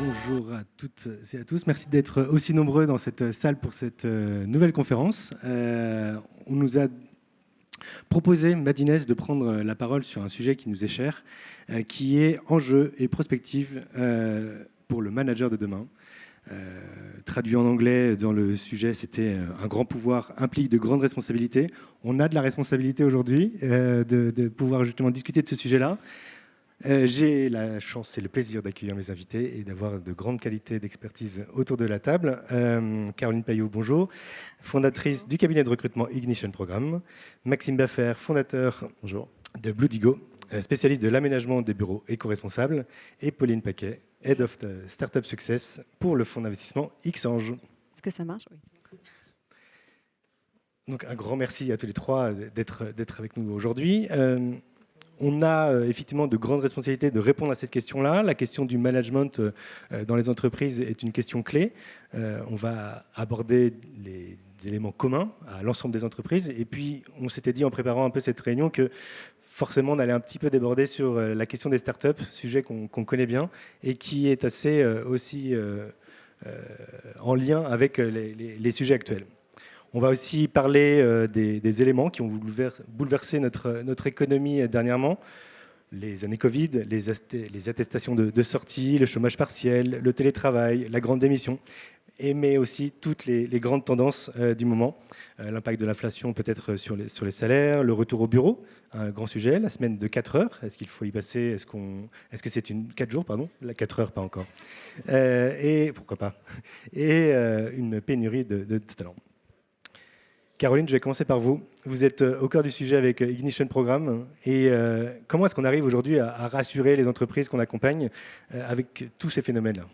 Bonjour à toutes et à tous. Merci d'être aussi nombreux dans cette salle pour cette nouvelle conférence. On nous a proposé, Madinès, de prendre la parole sur un sujet qui nous est cher, qui est enjeux et prospective pour le manager de demain. Traduit en anglais dans le sujet, c'était un grand pouvoir implique de grandes responsabilités. On a de la responsabilité aujourd'hui de pouvoir justement discuter de ce sujet-là. J'ai la chance et le plaisir d'accueillir mes invités et d'avoir de grandes qualités d'expertise autour de la table. Caroline Payot, bonjour, fondatrice du cabinet de recrutement Ignition Programme. Maxime Baffer, fondateur bonjour. De Bluedigo, spécialiste de l'aménagement des bureaux éco-responsables. Et Pauline Paquet, Head of Startup Success pour le fonds d'investissement Xange. Est-ce que ça marche? Oui. Donc un grand merci à tous les trois d'être avec nous aujourd'hui. On a effectivement de grandes responsabilités de répondre à cette question-là. La question du management dans les entreprises est une question clé. On va aborder les éléments communs à l'ensemble des entreprises. Et puis, on s'était dit en préparant un peu cette réunion que forcément, on allait un petit peu déborder sur la question des startups, sujet qu'on connaît bien et qui est assez aussi en lien avec les sujets actuels. On va aussi parler des éléments qui ont bouleversé notre économie dernièrement. Les années Covid, les attestations de sortie, le chômage partiel, le télétravail, la grande démission, mais aussi toutes les grandes tendances du moment. L'impact de l'inflation peut-être sur les salaires, le retour au bureau, un grand sujet, la semaine de 4 heures, est-ce qu'il faut y passer, est-ce que c'est 4 jours, pardon, 4 heures, pas encore. Et pourquoi pas. Et une pénurie de talents. Caroline, je vais commencer par vous. Vous êtes au cœur du sujet avec Ignition Programme. Et comment est-ce qu'on arrive aujourd'hui à rassurer les entreprises qu'on accompagne avec tous ces phénomènes-là?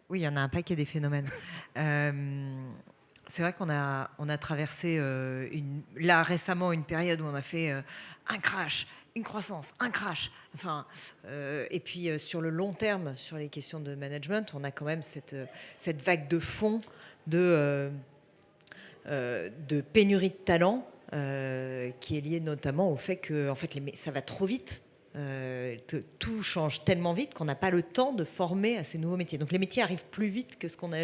Oui, il y en a un paquet des phénomènes. C'est vrai qu'on a traversé là récemment une période où on a fait un crash, une croissance, un crash. Enfin, et puis sur le long terme, sur les questions de management, on a quand même cette vague de fond de pénurie de talent qui est liée notamment au fait que en fait, ça va trop vite. Tout change tellement vite qu'on n'a pas le temps de former à ces nouveaux métiers. Donc les métiers arrivent plus vite que ce qu'on a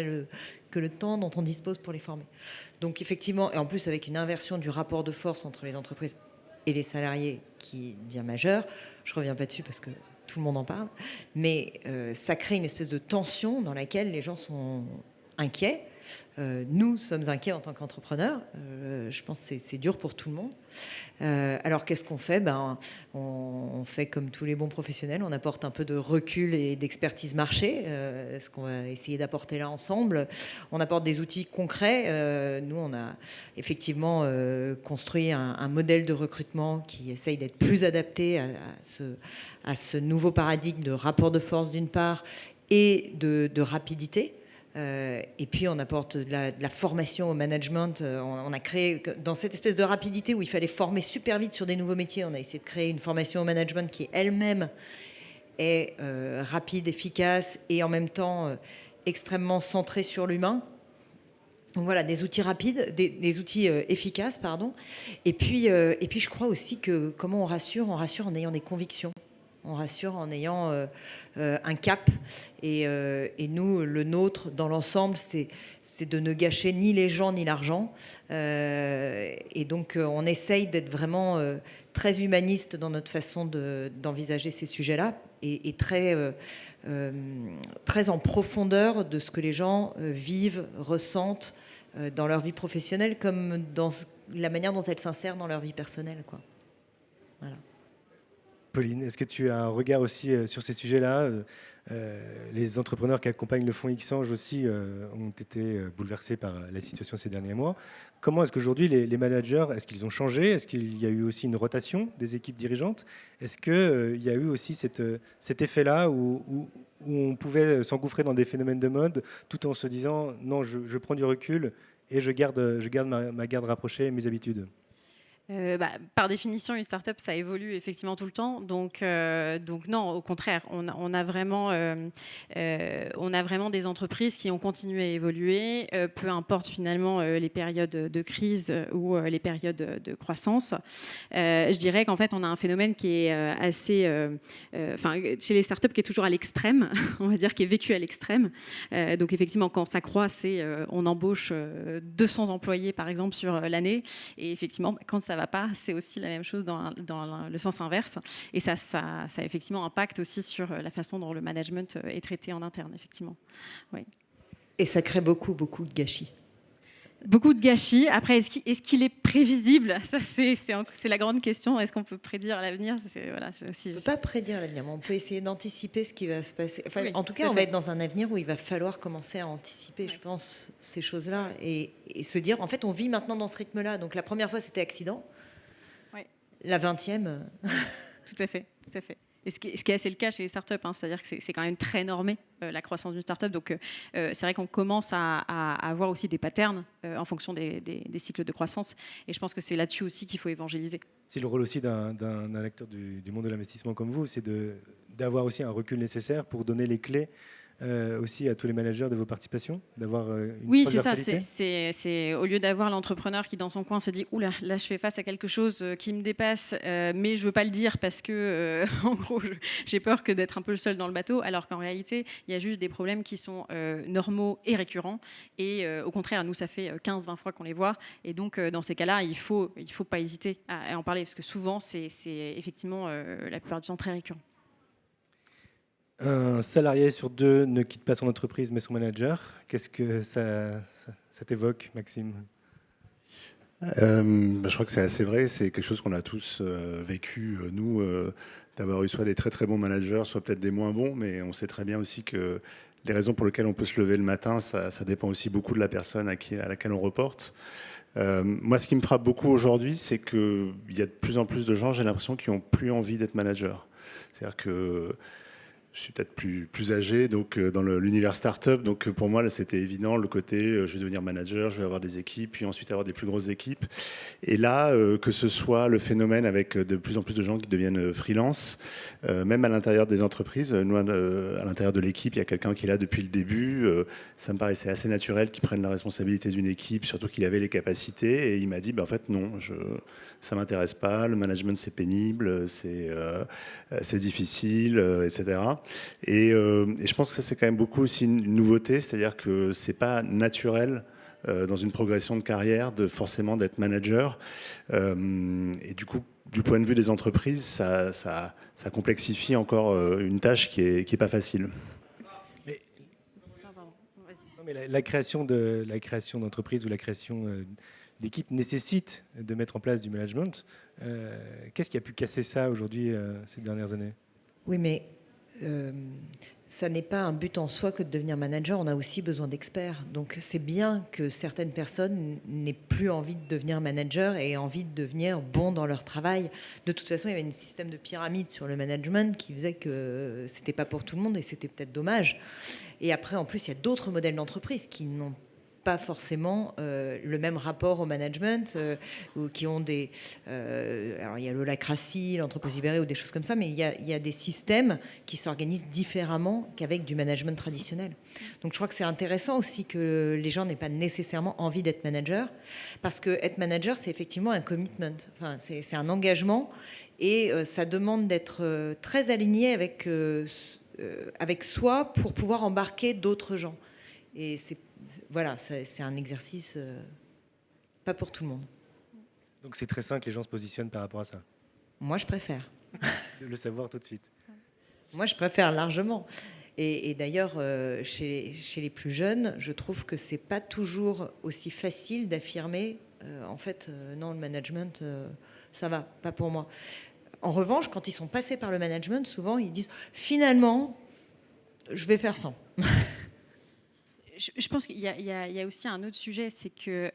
que le temps dont on dispose pour les former. Donc effectivement, et en plus avec une inversion du rapport de force entre les entreprises et les salariés qui devient majeure, je reviens pas dessus parce que tout le monde en parle, mais ça crée une espèce de tension dans laquelle les gens sont inquiets. Nous sommes inquiets en tant qu'entrepreneurs. Je pense que c'est dur pour tout le monde. Alors qu'est-ce qu'on fait? On fait comme tous les bons professionnels, on apporte un peu de recul et d'expertise marché, ce qu'on va essayer d'apporter là ensemble. On apporte des outils concrets. Nous, on a effectivement construit un modèle de recrutement qui essaye d'être plus adapté à ce nouveau paradigme de rapport de force d'une part et de rapidité. Et puis on apporte de la formation au management. On a créé, dans cette espèce de rapidité où il fallait former super vite sur des nouveaux métiers, on a essayé de créer une formation au management qui elle-même est rapide, efficace et en même temps extrêmement centrée sur l'humain. Donc voilà, des outils rapides, des outils efficaces, pardon. Et puis je crois aussi que comment on rassure en ayant des convictions. On rassure en ayant un cap. Et nous, le nôtre, dans l'ensemble, c'est de ne gâcher ni les gens ni l'argent. Et donc, on essaye d'être vraiment très humaniste dans notre façon d'envisager ces sujets-là et très en profondeur de ce que les gens vivent, ressentent dans leur vie professionnelle comme dans la manière dont elles s'insèrent dans leur vie personnelle, quoi. Voilà. Pauline, est-ce que tu as un regard aussi sur ces sujets-là? Les entrepreneurs qui accompagnent le fonds Xange aussi ont été bouleversés par la situation ces derniers mois. Comment est-ce qu'aujourd'hui les managers, est-ce qu'ils ont changé? Est-ce qu'il y a eu aussi une rotation des équipes dirigeantes? Est-ce qu'il y a eu aussi cet effet-là où on pouvait s'engouffrer dans des phénomènes de mode tout en se disant non, je prends du recul et je garde ma garde rapprochée et mes habitudes? Par définition, une start-up, ça évolue effectivement tout le temps. Donc non, au contraire, on a vraiment des entreprises qui ont continué à évoluer, peu importe finalement les périodes de crise ou les périodes de croissance. Je dirais qu'en fait, on a un phénomène qui est assez, chez les startups, qui est toujours à l'extrême, on va dire, qui est vécu à l'extrême. Donc effectivement, quand ça croît, on embauche 200 employés, par exemple, sur l'année. Et effectivement, quand ça va pas, c'est aussi la même chose dans le sens inverse. Et ça effectivement impacte aussi sur la façon dont le management est traité en interne, effectivement. Oui. Et ça crée beaucoup de gâchis. Beaucoup de gâchis. Après, est-ce qu'il est prévisible? Ça, c'est la grande question. Est-ce qu'on peut prédire l'avenir? Voilà, on ne peut pas prédire l'avenir, mais on peut essayer d'anticiper ce qui va se passer. Enfin, oui, en tout cas, on va être dans un avenir où il va falloir commencer à anticiper, je pense, ces choses-là. Et se dire, en fait, on vit maintenant dans ce rythme-là. Donc la première fois, c'était accident. Oui. La 20e... Tout à fait, tout à fait. Et ce qui est assez le cas chez les startups, c'est-à-dire que c'est quand même très normé, la croissance d'une startup. Donc, c'est vrai qu'on commence à avoir aussi des patterns en fonction des cycles de croissance. Et je pense que c'est là-dessus aussi qu'il faut évangéliser. C'est le rôle aussi d'un acteur du monde de l'investissement comme vous, c'est d'avoir aussi un recul nécessaire pour donner les clés aussi à tous les managers de vos participations, d'avoir une oui, c'est ça. C'est au lieu d'avoir l'entrepreneur qui dans son coin se dit oula, là je fais face à quelque chose qui me dépasse, mais je veux pas le dire parce que en gros j'ai peur que d'être un peu le seul dans le bateau, alors qu'en réalité il y a juste des problèmes qui sont normaux et récurrents, et au contraire nous ça fait 15-20 fois qu'on les voit, et donc dans ces cas-là il faut pas hésiter à en parler, parce que souvent c'est effectivement la plupart du temps très récurrent. Un salarié sur 2 ne quitte pas son entreprise mais son manager. Qu'est-ce que ça t'évoque, Maxime? Je crois que c'est assez vrai. C'est quelque chose qu'on a tous vécu, nous, d'avoir eu soit des très très bons managers, soit peut-être des moins bons, mais on sait très bien aussi que les raisons pour lesquelles on peut se lever le matin, ça dépend aussi beaucoup de la personne à laquelle on reporte. Moi, ce qui me frappe beaucoup aujourd'hui, c'est qu'il y a de plus en plus de gens, j'ai l'impression, qui n'ont plus envie d'être manager. C'est-à-dire que je suis peut-être plus âgé, donc dans l'univers startup. Donc pour moi, là, c'était évident, le côté je vais devenir manager, je vais avoir des équipes, puis ensuite avoir des plus grosses équipes. Et là, que ce soit le phénomène avec de plus en plus de gens qui deviennent freelance, même à l'intérieur des entreprises, nous, à l'intérieur de l'équipe, il y a quelqu'un qui est là depuis le début. Ça me paraissait assez naturel qu'il prenne la responsabilité d'une équipe, surtout qu'il avait les capacités. Et il m'a dit, en fait, non, ça ne m'intéresse pas, le management c'est pénible, c'est difficile, etc. Et je pense que ça c'est quand même beaucoup aussi une nouveauté, c'est-à-dire que c'est pas naturel dans une progression de carrière forcément d'être manager. Et du coup, du point de vue des entreprises, ça complexifie encore une tâche qui est pas facile. Mais la création d'entreprise ou la création d'équipe nécessite de mettre en place du management. Qu'est-ce qui a pu casser ça aujourd'hui, ces dernières années? Oui, mais ça n'est pas un but en soi que de devenir manager. On a aussi besoin d'experts. Donc c'est bien que certaines personnes n'aient plus envie de devenir manager et aient envie de devenir bons dans leur travail. De toute façon, il y avait un système de pyramide sur le management qui faisait que c'était pas pour tout le monde, et c'était peut-être dommage. Et après, en plus, il y a d'autres modèles d'entreprise qui n'ont pas forcément le même rapport au management, ou qui ont des... alors il y a l'holacratie, l'entreprise libérée ou des choses comme ça, mais il y a des systèmes qui s'organisent différemment qu'avec du management traditionnel. Donc je crois que c'est intéressant aussi que les gens n'aient pas nécessairement envie d'être manager, parce que être manager, c'est effectivement un commitment, enfin, c'est un engagement, et ça demande d'être très aligné avec soi pour pouvoir embarquer d'autres gens. Et voilà, c'est un exercice pas pour tout le monde. Donc c'est très sain que les gens se positionnent par rapport à ça. Moi, je préfère. De le savoir tout de suite. Moi, je préfère largement. Et d'ailleurs, chez les plus jeunes, je trouve que c'est pas toujours aussi facile d'affirmer en fait, non, le management, ça va, pas pour moi. En revanche, quand ils sont passés par le management, souvent, ils disent finalement, je vais faire sans. Je pense qu'il y a aussi un autre sujet, c'est que,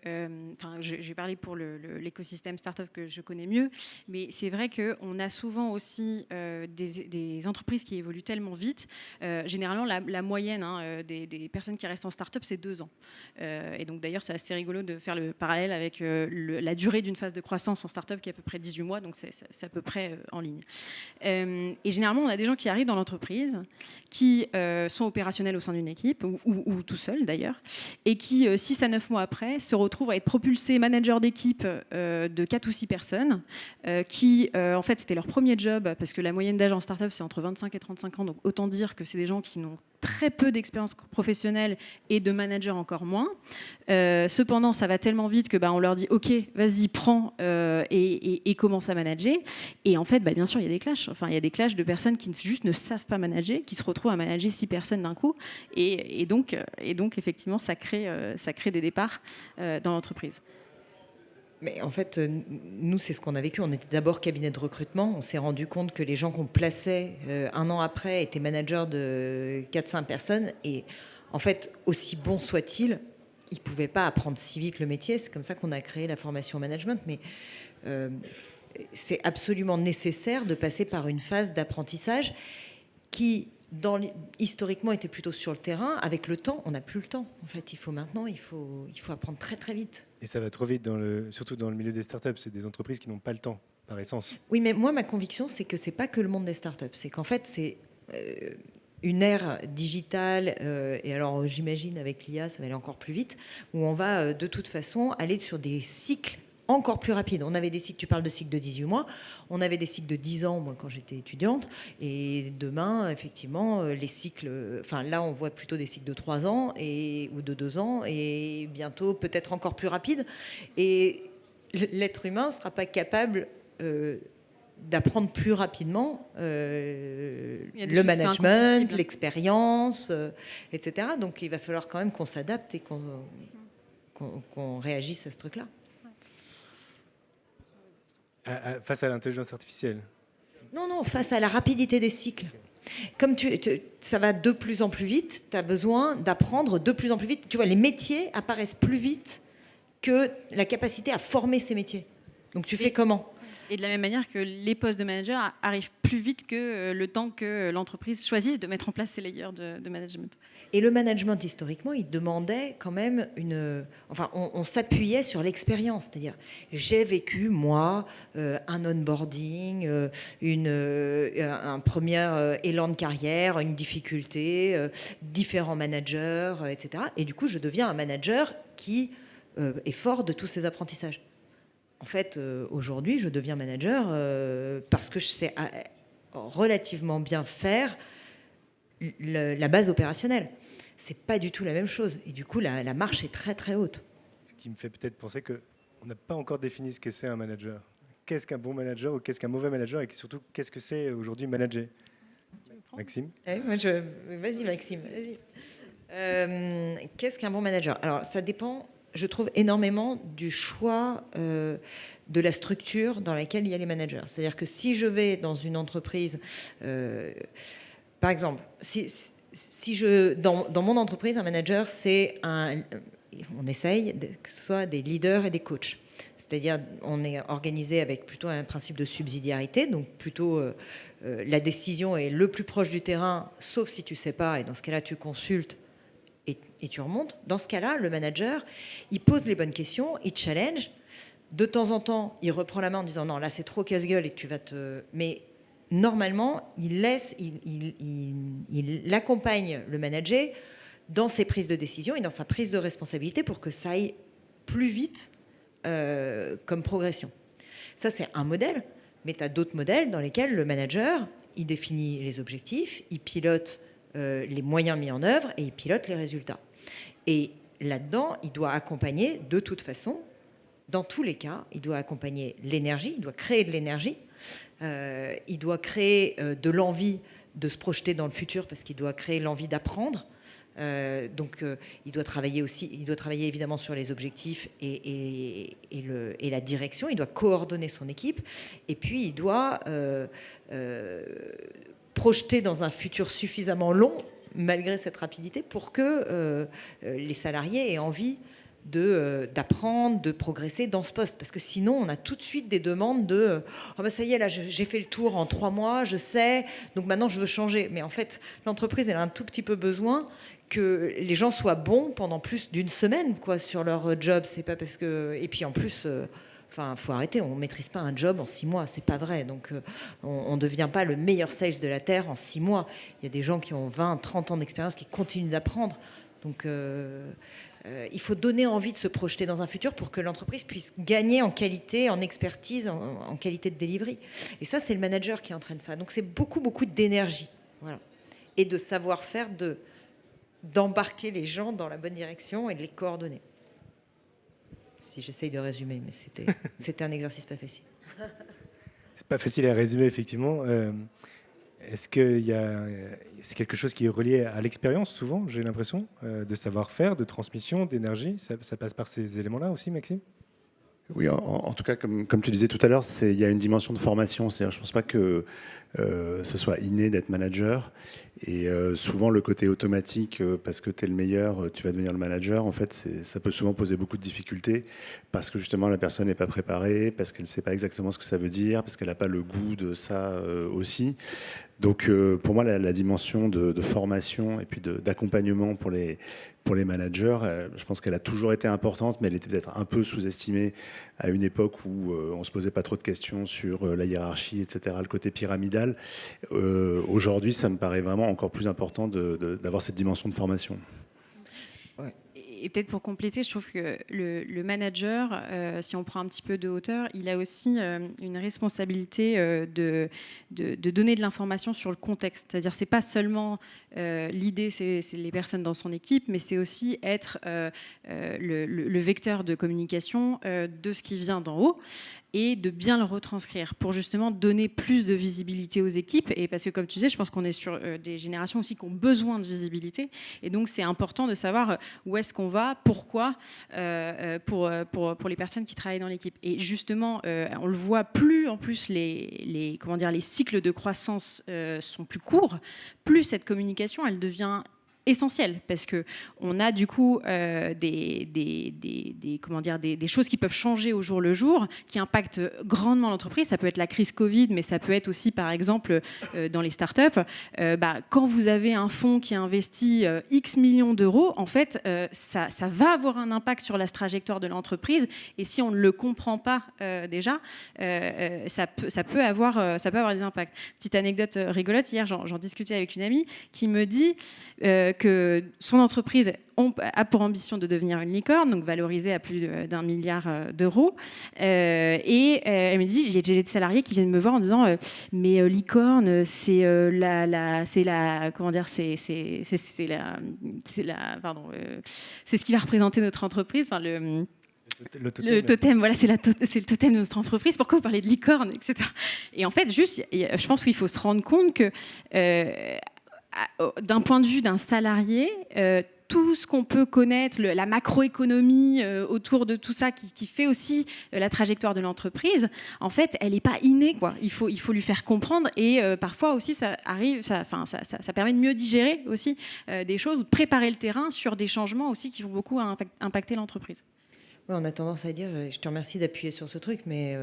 je vais parler pour l'écosystème startup que je connais mieux, mais c'est vrai qu'on a souvent aussi des entreprises qui évoluent tellement vite. Généralement, la moyenne des personnes qui restent en startup, c'est 2 ans. Et donc d'ailleurs, c'est assez rigolo de faire le parallèle avec la durée d'une phase de croissance en startup qui est à peu près 18 mois, donc c'est à peu près en ligne. Et généralement, on a des gens qui arrivent dans l'entreprise, qui sont opérationnels au sein d'une équipe, ou tout seul d'ailleurs, et qui, 6 à 9 mois après, se retrouvent à être propulsés manager d'équipe de 4 ou 6 personnes, qui, en fait, c'était leur premier job, parce que la moyenne d'âge en start-up, c'est entre 25 et 35 ans, donc autant dire que c'est des gens qui n'ont très peu d'expérience professionnelle et de manager encore moins. Cependant, ça va tellement vite que on leur dit « Ok, vas-y, prends et commence à manager ». Et en fait, bien sûr, il y a des clashs. Enfin, il y a des clashs de personnes qui juste ne savent pas manager, qui se retrouvent à manager 6 personnes d'un coup. Et donc, effectivement, ça crée des départs dans l'entreprise. Mais en fait, nous, c'est ce qu'on a vécu. On était d'abord cabinet de recrutement. On s'est rendu compte que les gens qu'on plaçait 1 an après étaient managers de 4-5 personnes. Et en fait, aussi bon soit-il, ils ne pouvaient pas apprendre si vite le métier. C'est comme ça qu'on a créé la formation management. Mais c'est absolument nécessaire de passer par une phase d'apprentissage qui, historiquement, était plutôt sur le terrain. Avec le temps, on n'a plus le temps. En fait, il faut apprendre très très vite. Et ça va trop vite, surtout dans le milieu des startups. C'est des entreprises qui n'ont pas le temps, par essence. Oui, mais moi, ma conviction, c'est que c'est pas que le monde des startups. C'est qu'en fait, c'est une ère digitale, et alors j'imagine avec l'IA, ça va aller encore plus vite, où on va de toute façon aller sur des cycles encore plus rapide. On avait des cycles, tu parles de cycles de 18 mois, on avait des cycles de 10 ans, moi, quand j'étais étudiante, et demain, effectivement, les cycles, là, on voit plutôt des cycles de 3 ans ou de 2 ans, et bientôt, peut-être encore plus rapide. Et l'être humain ne sera pas capable d'apprendre plus rapidement le management, l'expérience, etc. Donc, il va falloir quand même qu'on s'adapte et qu'on réagisse à ce truc-là. Face à l'intelligence artificielle? Non, face à la rapidité des cycles. Comme ça va de plus en plus vite, tu as besoin d'apprendre de plus en plus vite. Tu vois, les métiers apparaissent plus vite que la capacité à former ces métiers. Donc tu fais comment ? Et de la même manière que les postes de manager arrivent plus vite que le temps que l'entreprise choisisse de mettre en place ces layers de management. Et le management, historiquement, il demandait quand même on s'appuyait sur l'expérience. C'est-à-dire, j'ai vécu, moi, un onboarding, un premier élan de carrière, une difficulté, différents managers, etc. Et du coup, je deviens un manager qui est fort de tous ces apprentissages. En fait, aujourd'hui, je deviens manager parce que je sais relativement bien faire la base opérationnelle. C'est pas du tout la même chose. Et du coup, la marche est très, très haute. Ce qui me fait peut-être penser qu'on n'a pas encore défini ce que c'est un manager. Qu'est-ce qu'un bon manager ou qu'est-ce qu'un mauvais manager et surtout, qu'est-ce que c'est aujourd'hui manager ? Maxime ? Vas-y, Maxime. Vas-y. Qu'est-ce qu'un bon manager ? Alors, ça dépend, je trouve, énormément du choix de la structure dans laquelle il y a les managers. C'est-à-dire que si je vais dans une entreprise, par exemple, dans mon entreprise, un manager, on essaye que ce soit des leaders et des coachs. C'est-à-dire, on est organisé avec plutôt un principe de subsidiarité, donc plutôt la décision est le plus proche du terrain, sauf si tu ne sais pas, et dans ce cas-là, tu consultes et tu remontes. Dans ce cas-là, le manager, il pose les bonnes questions, il challenge. De temps en temps, il reprend la main en disant « Non, là, c'est trop casse-gueule et tu vas te… » Mais normalement, il accompagne le manager dans ses prises de décision et dans sa prise de responsabilité pour que ça aille plus vite comme progression. Ça, c'est un modèle, mais tu as d'autres modèles dans lesquels le manager, il définit les objectifs, il pilote les moyens mis en œuvre et il pilote les résultats. Et là-dedans, il doit accompagner de toute façon, dans tous les cas, il doit accompagner l'énergie, il doit créer de l'énergie, il doit créer de l'envie de se projeter dans le futur parce qu'il doit créer l'envie d'apprendre. Donc, il doit travailler évidemment sur les objectifs et la direction. Il doit coordonner son équipe et puis il doit projeter dans un futur suffisamment long malgré cette rapidité, pour que les salariés aient envie d'apprendre, de progresser dans ce poste. Parce que sinon, on a tout de suite des demandes de oh ben ça y est, là, j'ai fait le tour en 3 mois, je sais, donc maintenant je veux changer. Mais en fait, l'entreprise, elle a un tout petit peu besoin que les gens soient bons pendant plus d'une semaine, quoi, sur leur job. C'est pas parce que... Et puis en plus... Enfin, faut arrêter, on ne maîtrise pas un job en 6 mois, c'est pas vrai. Donc, on ne devient pas le meilleur sales de la Terre en 6 mois. Il y a des gens qui ont 20, 30 ans d'expérience qui continuent d'apprendre. Donc, il faut donner envie de se projeter dans un futur pour que l'entreprise puisse gagner en qualité, en expertise, en qualité de delivery. Et ça, c'est le manager qui entraîne ça. Donc, c'est beaucoup, beaucoup d'énergie. Voilà. Et de savoir-faire d'embarquer les gens dans la bonne direction et de les coordonner. Si j'essaye de résumer, mais c'était un exercice pas facile. C'est pas facile à résumer, effectivement. Est-ce que c'est quelque chose qui est relié à l'expérience, souvent, j'ai l'impression, de savoir-faire, de transmission, d'énergie? Ça passe par ces éléments-là aussi, Maxime? Oui, en tout cas, comme tu disais tout à l'heure, il y a une dimension de formation. C'est-à-dire, je ne pense pas que ce soit inné d'être manager. Et souvent, le côté automatique, parce que tu es le meilleur, tu vas devenir le manager, en fait, ça peut souvent poser beaucoup de difficultés parce que justement, la personne n'est pas préparée, parce qu'elle ne sait pas exactement ce que ça veut dire, parce qu'elle n'a pas le goût de ça aussi. Donc, pour moi, la dimension de formation et puis d'accompagnement pour les managers, je pense qu'elle a toujours été importante, mais elle était peut-être un peu sous-estimée à une époque où on ne se posait pas trop de questions sur la hiérarchie, etc., le côté pyramidal. Aujourd'hui, ça me paraît vraiment encore plus important d'avoir cette dimension de formation. Et peut-être pour compléter, je trouve que le manager, si on prend un petit peu de hauteur, il a aussi une responsabilité de donner de l'information sur le contexte. C'est-à-dire, c'est pas seulement l'idée, c'est les personnes dans son équipe, mais c'est aussi être le vecteur de communication de ce qui vient d'en haut et de bien le retranscrire pour justement donner plus de visibilité aux équipes. Et parce que, comme tu disais, je pense qu'on est sur des générations aussi qui ont besoin de visibilité. Et donc, c'est important de savoir où est-ce qu'on va, pourquoi, pour les personnes qui travaillent dans l'équipe. Et justement, on le voit plus, en plus, les cycles de croissance sont plus courts, plus cette communication, elle devient essentiel parce que on a du coup des choses qui peuvent changer au jour le jour, qui impactent grandement l'entreprise. Ça peut être la crise Covid, mais ça peut être aussi, par exemple, dans les startups. Quand vous avez un fonds qui investit X millions d'euros, en fait, ça va avoir un impact sur la trajectoire de l'entreprise. Et si on ne le comprend pas déjà, ça peut avoir des impacts. Petite anecdote rigolote, hier, j'en discutais avec une amie qui me dit que son entreprise a pour ambition de devenir une licorne, donc valorisée à plus d'1 milliard d'euros. Et elle me dit, j'ai des salariés qui viennent me voir en disant mais licorne, c'est ce qui va représenter notre entreprise. Enfin, le totem, voilà, c'est le totem de notre entreprise. Pourquoi vous parlez de licorne, etc. Et en fait, je pense qu'il faut se rendre compte que d'un point de vue d'un salarié, tout ce qu'on peut connaître, la macroéconomie autour de tout ça qui fait aussi la trajectoire de l'entreprise, en fait, elle n'est pas innée, quoi. Il faut lui faire comprendre et parfois aussi ça permet de mieux digérer aussi des choses ou de préparer le terrain sur des changements aussi qui vont beaucoup impacter l'entreprise. Oui, on a tendance à dire, je te remercie d'appuyer sur ce truc, mais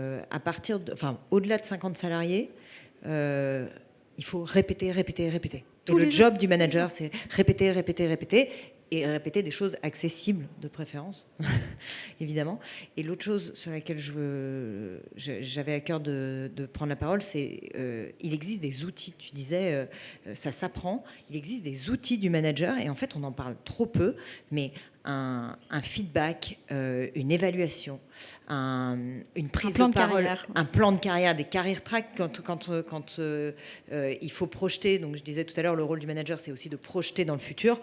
au-delà de 50 salariés, il faut répéter. Et le job du manager, c'est répéter et répéter des choses accessibles de préférence, évidemment. Et l'autre chose sur laquelle j'avais à cœur de prendre la parole, c'est il existe des outils. Tu disais, ça s'apprend. Il existe des outils du manager et en fait, on en parle trop peu, mais un feedback, une évaluation, une prise de parole, un plan de carrière, des career tracks quand il faut projeter. Donc, je disais tout à l'heure, le rôle du manager, c'est aussi de projeter dans le futur.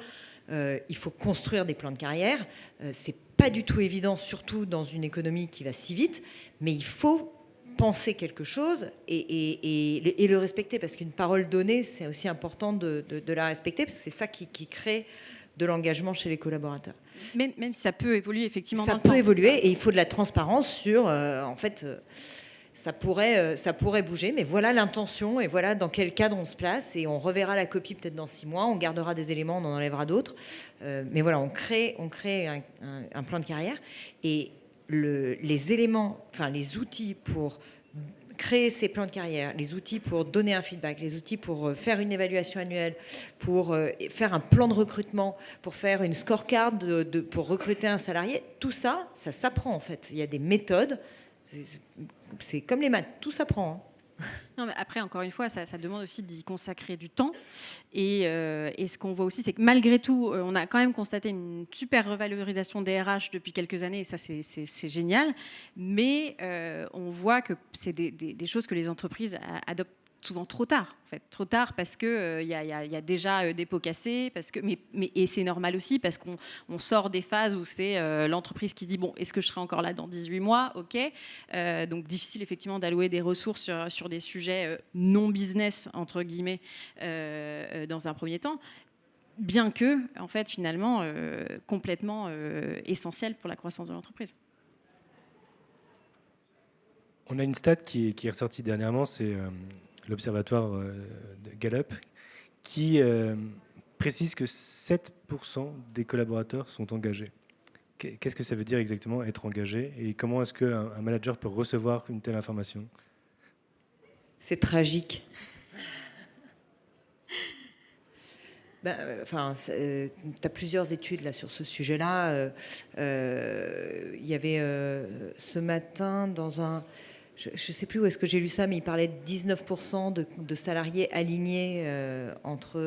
Il faut construire des plans de carrière. C'est pas du tout évident, surtout dans une économie qui va si vite, mais il faut penser quelque chose et le respecter, parce qu'une parole donnée, c'est aussi important de la respecter, parce que c'est ça qui crée de l'engagement chez les collaborateurs. Même si ça peut évoluer, effectivement. Ça peut évoluer et il faut de la transparence sur, ça pourrait bouger, mais voilà l'intention et voilà dans quel cadre on se place. Et on reverra la copie peut-être dans 6 mois, on gardera des éléments, on en enlèvera d'autres. Mais voilà, on crée un plan de carrière. Et les éléments, enfin les outils pour créer ces plans de carrière, les outils pour donner un feedback, les outils pour faire une évaluation annuelle, pour faire un plan de recrutement, pour faire une scorecard pour recruter un salarié, tout ça, ça s'apprend en fait. Il y a des méthodes. C'est comme les maths, tout s'apprend. Non, mais après, encore une fois, ça demande aussi d'y consacrer du temps. Et ce qu'on voit aussi, c'est que malgré tout, on a quand même constaté une super revalorisation des RH depuis quelques années, et ça, c'est génial. Mais on voit que c'est des choses que les entreprises adoptent souvent trop tard, en fait. Trop tard parce que y a déjà des pots cassés, et c'est normal aussi parce qu'on sort des phases où c'est l'entreprise qui se dit bon, est-ce que je serai encore là dans 18 mois, ok, donc difficile effectivement d'allouer des ressources sur des sujets non business entre guillemets dans un premier temps, bien que en fait finalement complètement essentiel pour la croissance de l'entreprise. On a une stat qui est ressortie dernièrement, c'est l'observatoire de Gallup, qui précise que 7% des collaborateurs sont engagés. Qu'est-ce que ça veut dire exactement être engagé et comment est-ce qu'un manager peut recevoir une telle information? C'est tragique. Tu as plusieurs études là, sur ce sujet-là. Il y avait ce matin dans un... Je ne sais plus où est-ce que j'ai lu ça, mais il parlait de 19% de salariés alignés entre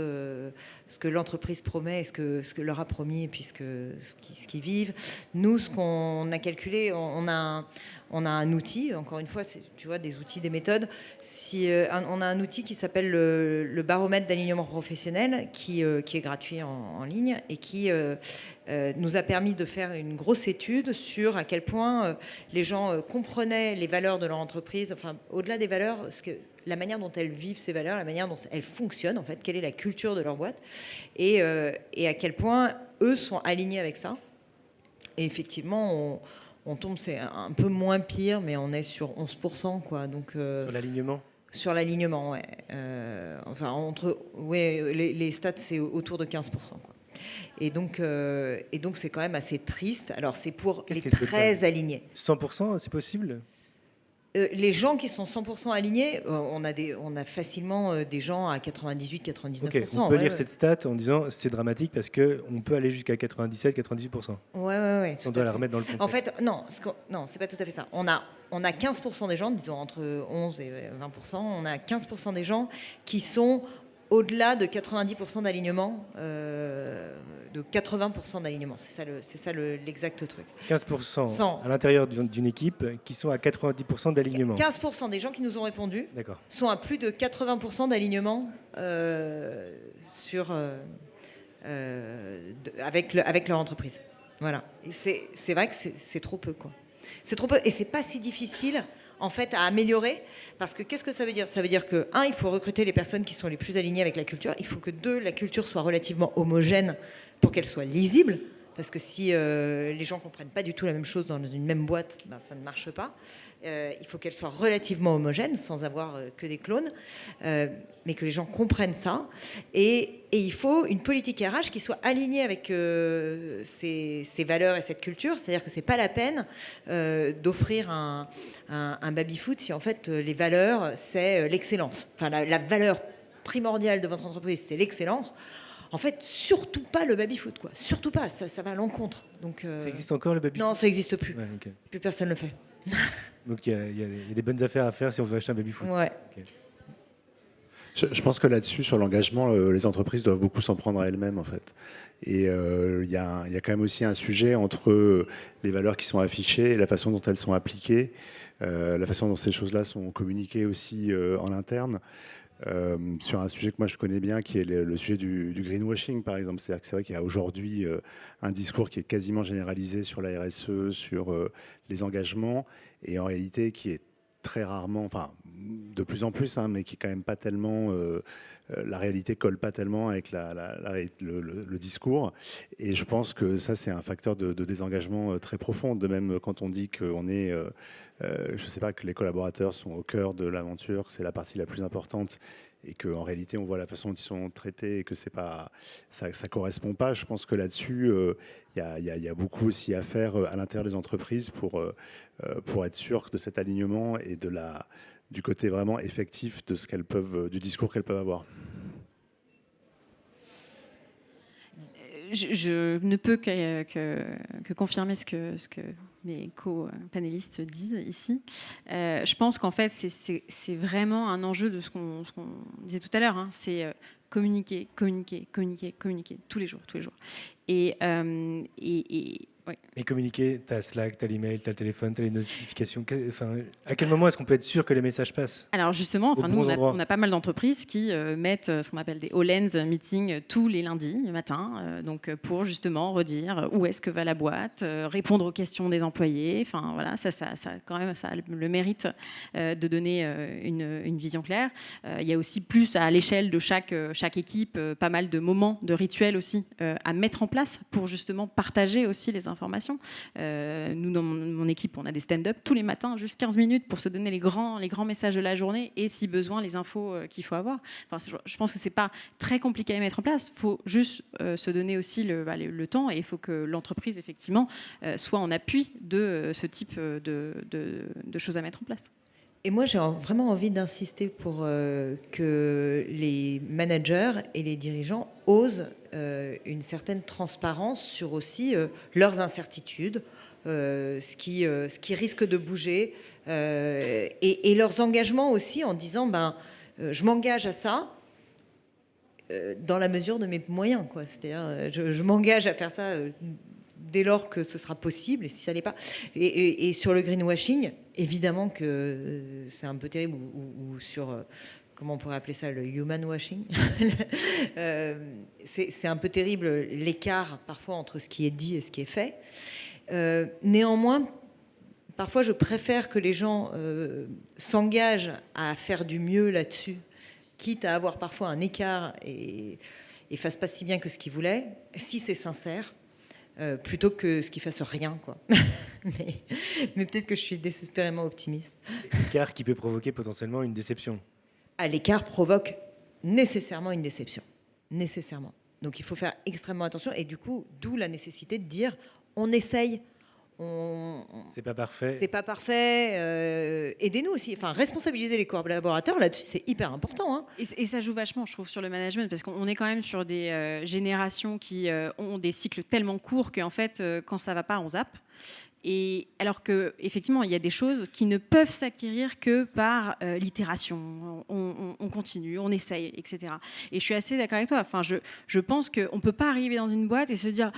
ce que l'entreprise promet et ce que leur a promis et puis ce qu'ils vivent. Nous, ce qu'on a calculé, on a un outil, encore une fois, tu vois, des outils, des méthodes. On a un outil qui s'appelle le baromètre d'alignement professionnel, qui est gratuit en ligne et qui nous a permis de faire une grosse étude sur à quel point les gens comprenaient les valeurs de leur entreprise, enfin, au-delà des valeurs, la manière dont elles vivent ces valeurs, la manière dont elles fonctionnent, en fait, quelle est la culture de leur boîte, et à quel point eux sont alignés avec ça. Et effectivement, on tombe, c'est un peu moins pire, mais on est sur 11%, quoi. Donc, sur l'alignement. Sur l'alignement, ouais. Les stats, c'est autour de 15%, quoi. Et donc, c'est quand même assez triste. Alors, c'est pour les très alignés. 100%, c'est possible? Les gens qui sont 100% alignés, on a facilement des gens à 98-99%. Okay, on peut lire cette stat en disant c'est dramatique parce qu'on peut aller jusqu'à 97-98%. Ouais. On doit la remettre dans le contexte. En fait, non, c'est pas tout à fait ça. On a 15% des gens, disons entre 11 et 20%, on a 15% des gens qui sont au-delà de 90% d'alignement, de 80% d'alignement. C'est ça l'exact truc. 15% à l'intérieur d'une équipe qui sont à 90% d'alignement. 15% des gens qui nous ont répondu sont à plus de 80% d'alignement avec leur entreprise. Voilà. Et c'est vrai que c'est trop peu, quoi. C'est trop peu et c'est pas si difficile en fait à améliorer, parce que qu'est-ce que ça veut dire? Ça veut dire que, il faut recruter les personnes qui sont les plus alignées avec la culture. Il faut que, 2, la culture soit relativement homogène pour qu'elle soit lisible, parce que si les gens ne comprennent pas du tout la même chose dans une même boîte, ça ne marche pas. Il faut qu'elle soit relativement homogène, sans avoir que des clones, mais que les gens comprennent ça. Et il faut une politique RH qui soit alignée avec ces valeurs et cette culture. C'est-à-dire que ce n'est pas la peine d'offrir un baby-foot si en fait les valeurs, c'est l'excellence. Enfin, la valeur primordiale de votre entreprise, c'est l'excellence. En fait, surtout pas le baby-foot, quoi. Surtout pas, ça va à l'encontre. Donc, ça existe encore le baby-foot? Non, ça n'existe plus. Ouais, okay. Plus personne ne le fait. Donc il y a des bonnes affaires à faire si on veut acheter un baby-foot. Ouais. Okay. Je pense que là-dessus, sur l'engagement, les entreprises doivent beaucoup s'en prendre à elles-mêmes, en fait. Et il y a quand même aussi un sujet entre les valeurs qui sont affichées et la façon dont elles sont appliquées, la façon dont ces choses-là sont communiquées aussi en interne. Sur un sujet que moi je connais bien, qui est le sujet du greenwashing, par exemple. C'est-à-dire que c'est vrai qu'il y a aujourd'hui un discours qui est quasiment généralisé sur la RSE, sur les engagements, et en réalité qui est très rarement, enfin de plus en plus, mais qui est quand même pas tellement, la réalité colle pas tellement avec le discours. Et je pense que ça, c'est un facteur de désengagement très profond. De même, quand on dit qu'on est, je sais pas, que les collaborateurs sont au cœur de l'aventure, que c'est la partie la plus importante, et qu'en réalité, on voit la façon dont ils sont traités et que c'est pas, ça correspond pas. Je pense que là-dessus, il y a beaucoup aussi à faire à l'intérieur des entreprises pour être sûr de cet alignement et du côté vraiment effectif de ce qu'elles peuvent, du discours qu'elles peuvent avoir. Je ne peux que confirmer ce que mes co-panélistes disent ici. Je pense qu'en fait, c'est vraiment un enjeu de ce qu'on disait tout à l'heure. C'est communiquer tous les jours. Et ouais. Et communiquer, tu as Slack, tu as l'email, tu as le téléphone, tu as les notifications. Enfin, à quel moment est-ce qu'on peut être sûr que les messages passent? Alors justement, Aux nous, bons endroits. on a pas mal d'entreprises qui mettent ce qu'on appelle des all-hands meetings tous les lundis matin, donc pour justement redire où est-ce que va la boîte, répondre aux questions des employés. Enfin voilà, ça quand même, ça a le mérite de donner une vision claire. Il y a aussi plus à l'échelle de chaque équipe, pas mal de moments, de rituels aussi à mettre en place pour justement partager aussi les informations. Nous, dans mon équipe, on a des stand-up tous les matins, juste 15 minutes pour se donner les grands messages de la journée et, si besoin, les infos qu'il faut avoir. Enfin, je pense que c'est pas très compliqué à mettre en place. Il faut juste se donner aussi le temps, et il faut que l'entreprise, effectivement, soit en appui de ce type de choses à mettre en place. Et moi, j'ai vraiment envie d'insister pour que les managers et les dirigeants osent une certaine transparence sur aussi leurs incertitudes, ce qui risque de bouger, et leurs engagements aussi, en disant je m'engage à ça dans la mesure de mes moyens, quoi. C'est-à-dire, je m'engage à faire ça dès lors que ce sera possible, et si ça n'est pas. Et sur le greenwashing, évidemment que c'est un peu terrible, ou sur, comment on pourrait appeler ça, le human washing. C'est un peu terrible l'écart parfois entre ce qui est dit et ce qui est fait. Néanmoins, parfois je préfère que les gens s'engagent à faire du mieux là-dessus, quitte à avoir parfois un écart et fassent pas si bien que ce qu'ils voulaient, si c'est sincère. Plutôt que ce qui fasse rien, quoi. mais peut-être que je suis désespérément optimiste. L'écart qui peut provoquer potentiellement une déception. L'écart provoque nécessairement une déception. Nécessairement. Donc il faut faire extrêmement attention, et du coup, d'où la nécessité de dire on essaye. C'est pas parfait. C'est pas parfait. Aidez-nous aussi. Enfin, responsabiliser les collaborateurs là-dessus, c'est hyper important. Hein. Et ça joue vachement, je trouve, sur le management, parce qu'on est quand même sur des générations qui ont des cycles tellement courts qu'en fait, quand ça va pas, on zappe. Et alors que, effectivement, il y a des choses qui ne peuvent s'acquérir que par l'itération. On continue, on essaye, etc. Et je suis assez d'accord avec toi. Enfin, je pense qu'on ne peut pas arriver dans une boîte et se dire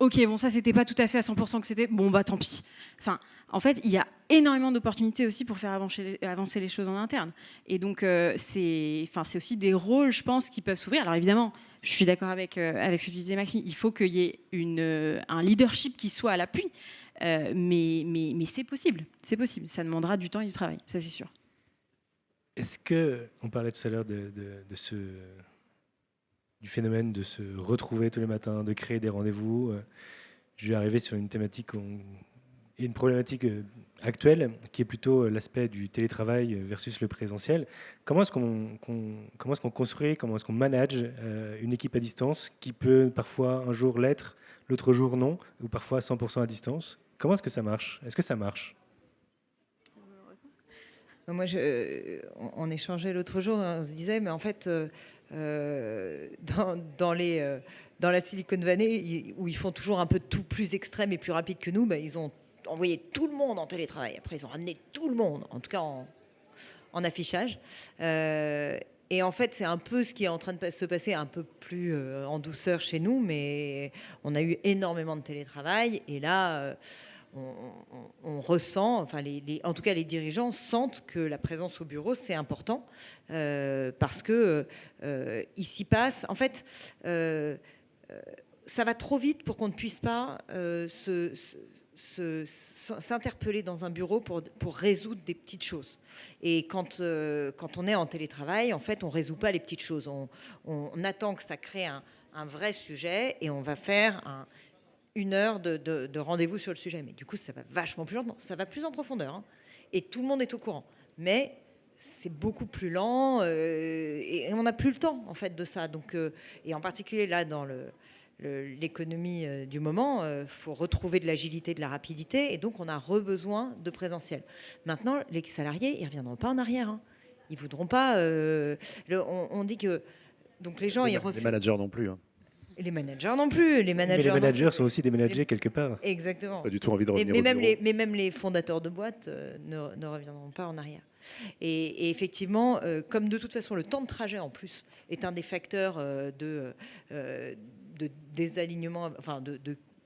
ok, bon, ça, c'était pas tout à fait à 100% que c'était, bon, bah tant pis. Enfin, en fait, il y a énormément d'opportunités aussi pour faire avancer les choses en interne. Et donc, c'est aussi des rôles, je pense, qui peuvent s'ouvrir. Alors évidemment, je suis d'accord avec ce que tu disais, Maxime, il faut qu'il y ait un leadership qui soit à l'appui. Mais c'est possible, ça demandera du temps et du travail, ça c'est sûr. Est-ce que, on parlait tout à l'heure du phénomène de se retrouver tous les matins, de créer des rendez-vous. Je vais arriver sur une thématique et une problématique actuelle qui est plutôt l'aspect du télétravail versus le présentiel. Comment est-ce qu'on construit, comment est-ce qu'on manage une équipe à distance qui peut parfois un jour l'être, l'autre jour non, ou parfois 100% à distance? Comment est-ce que ça marche? Est-ce que ça marche? Moi, on échangeait l'autre jour, on se disait, mais en fait, dans la Silicon Valley, où ils font toujours un peu de tout plus extrême et plus rapide que nous, ils ont envoyé tout le monde en télétravail. Après, ils ont ramené tout le monde, en tout cas en affichage. Et en fait, c'est un peu ce qui est en train de se passer un peu plus en douceur chez nous, mais on a eu énormément de télétravail. Et là, on ressent, enfin en tout cas les dirigeants sentent que la présence au bureau, c'est important, parce que il s'y passe. En fait, ça va trop vite pour qu'on ne puisse pas s'interpeller dans un bureau pour résoudre des petites choses. Et quand on est en télétravail, en fait, on ne résout pas les petites choses. On attend que ça crée un vrai sujet et on va faire une heure de rendez-vous sur le sujet. Mais du coup, ça va vachement plus lentement. Ça va plus en profondeur. Hein. Et tout le monde est au courant. Mais c'est beaucoup plus lent et on n'a plus le temps, en fait, de ça. Donc, et en particulier, là, dans l'économie du moment, faut retrouver de l'agilité, de la rapidité, et donc on a besoin de présentiel. Maintenant, les salariés, ils reviendront pas en arrière. Hein. Ils voudront pas. On dit que donc les gens, ils refusent. Les managers non plus. Hein. Et les managers non plus. Mais les managers sont aussi des managers quelque part. Exactement. Pas du tout envie de revenir Mais même les fondateurs de boîtes ne reviendront pas en arrière. Et effectivement, comme de toute façon le temps de trajet en plus est un des facteurs de désalignement, enfin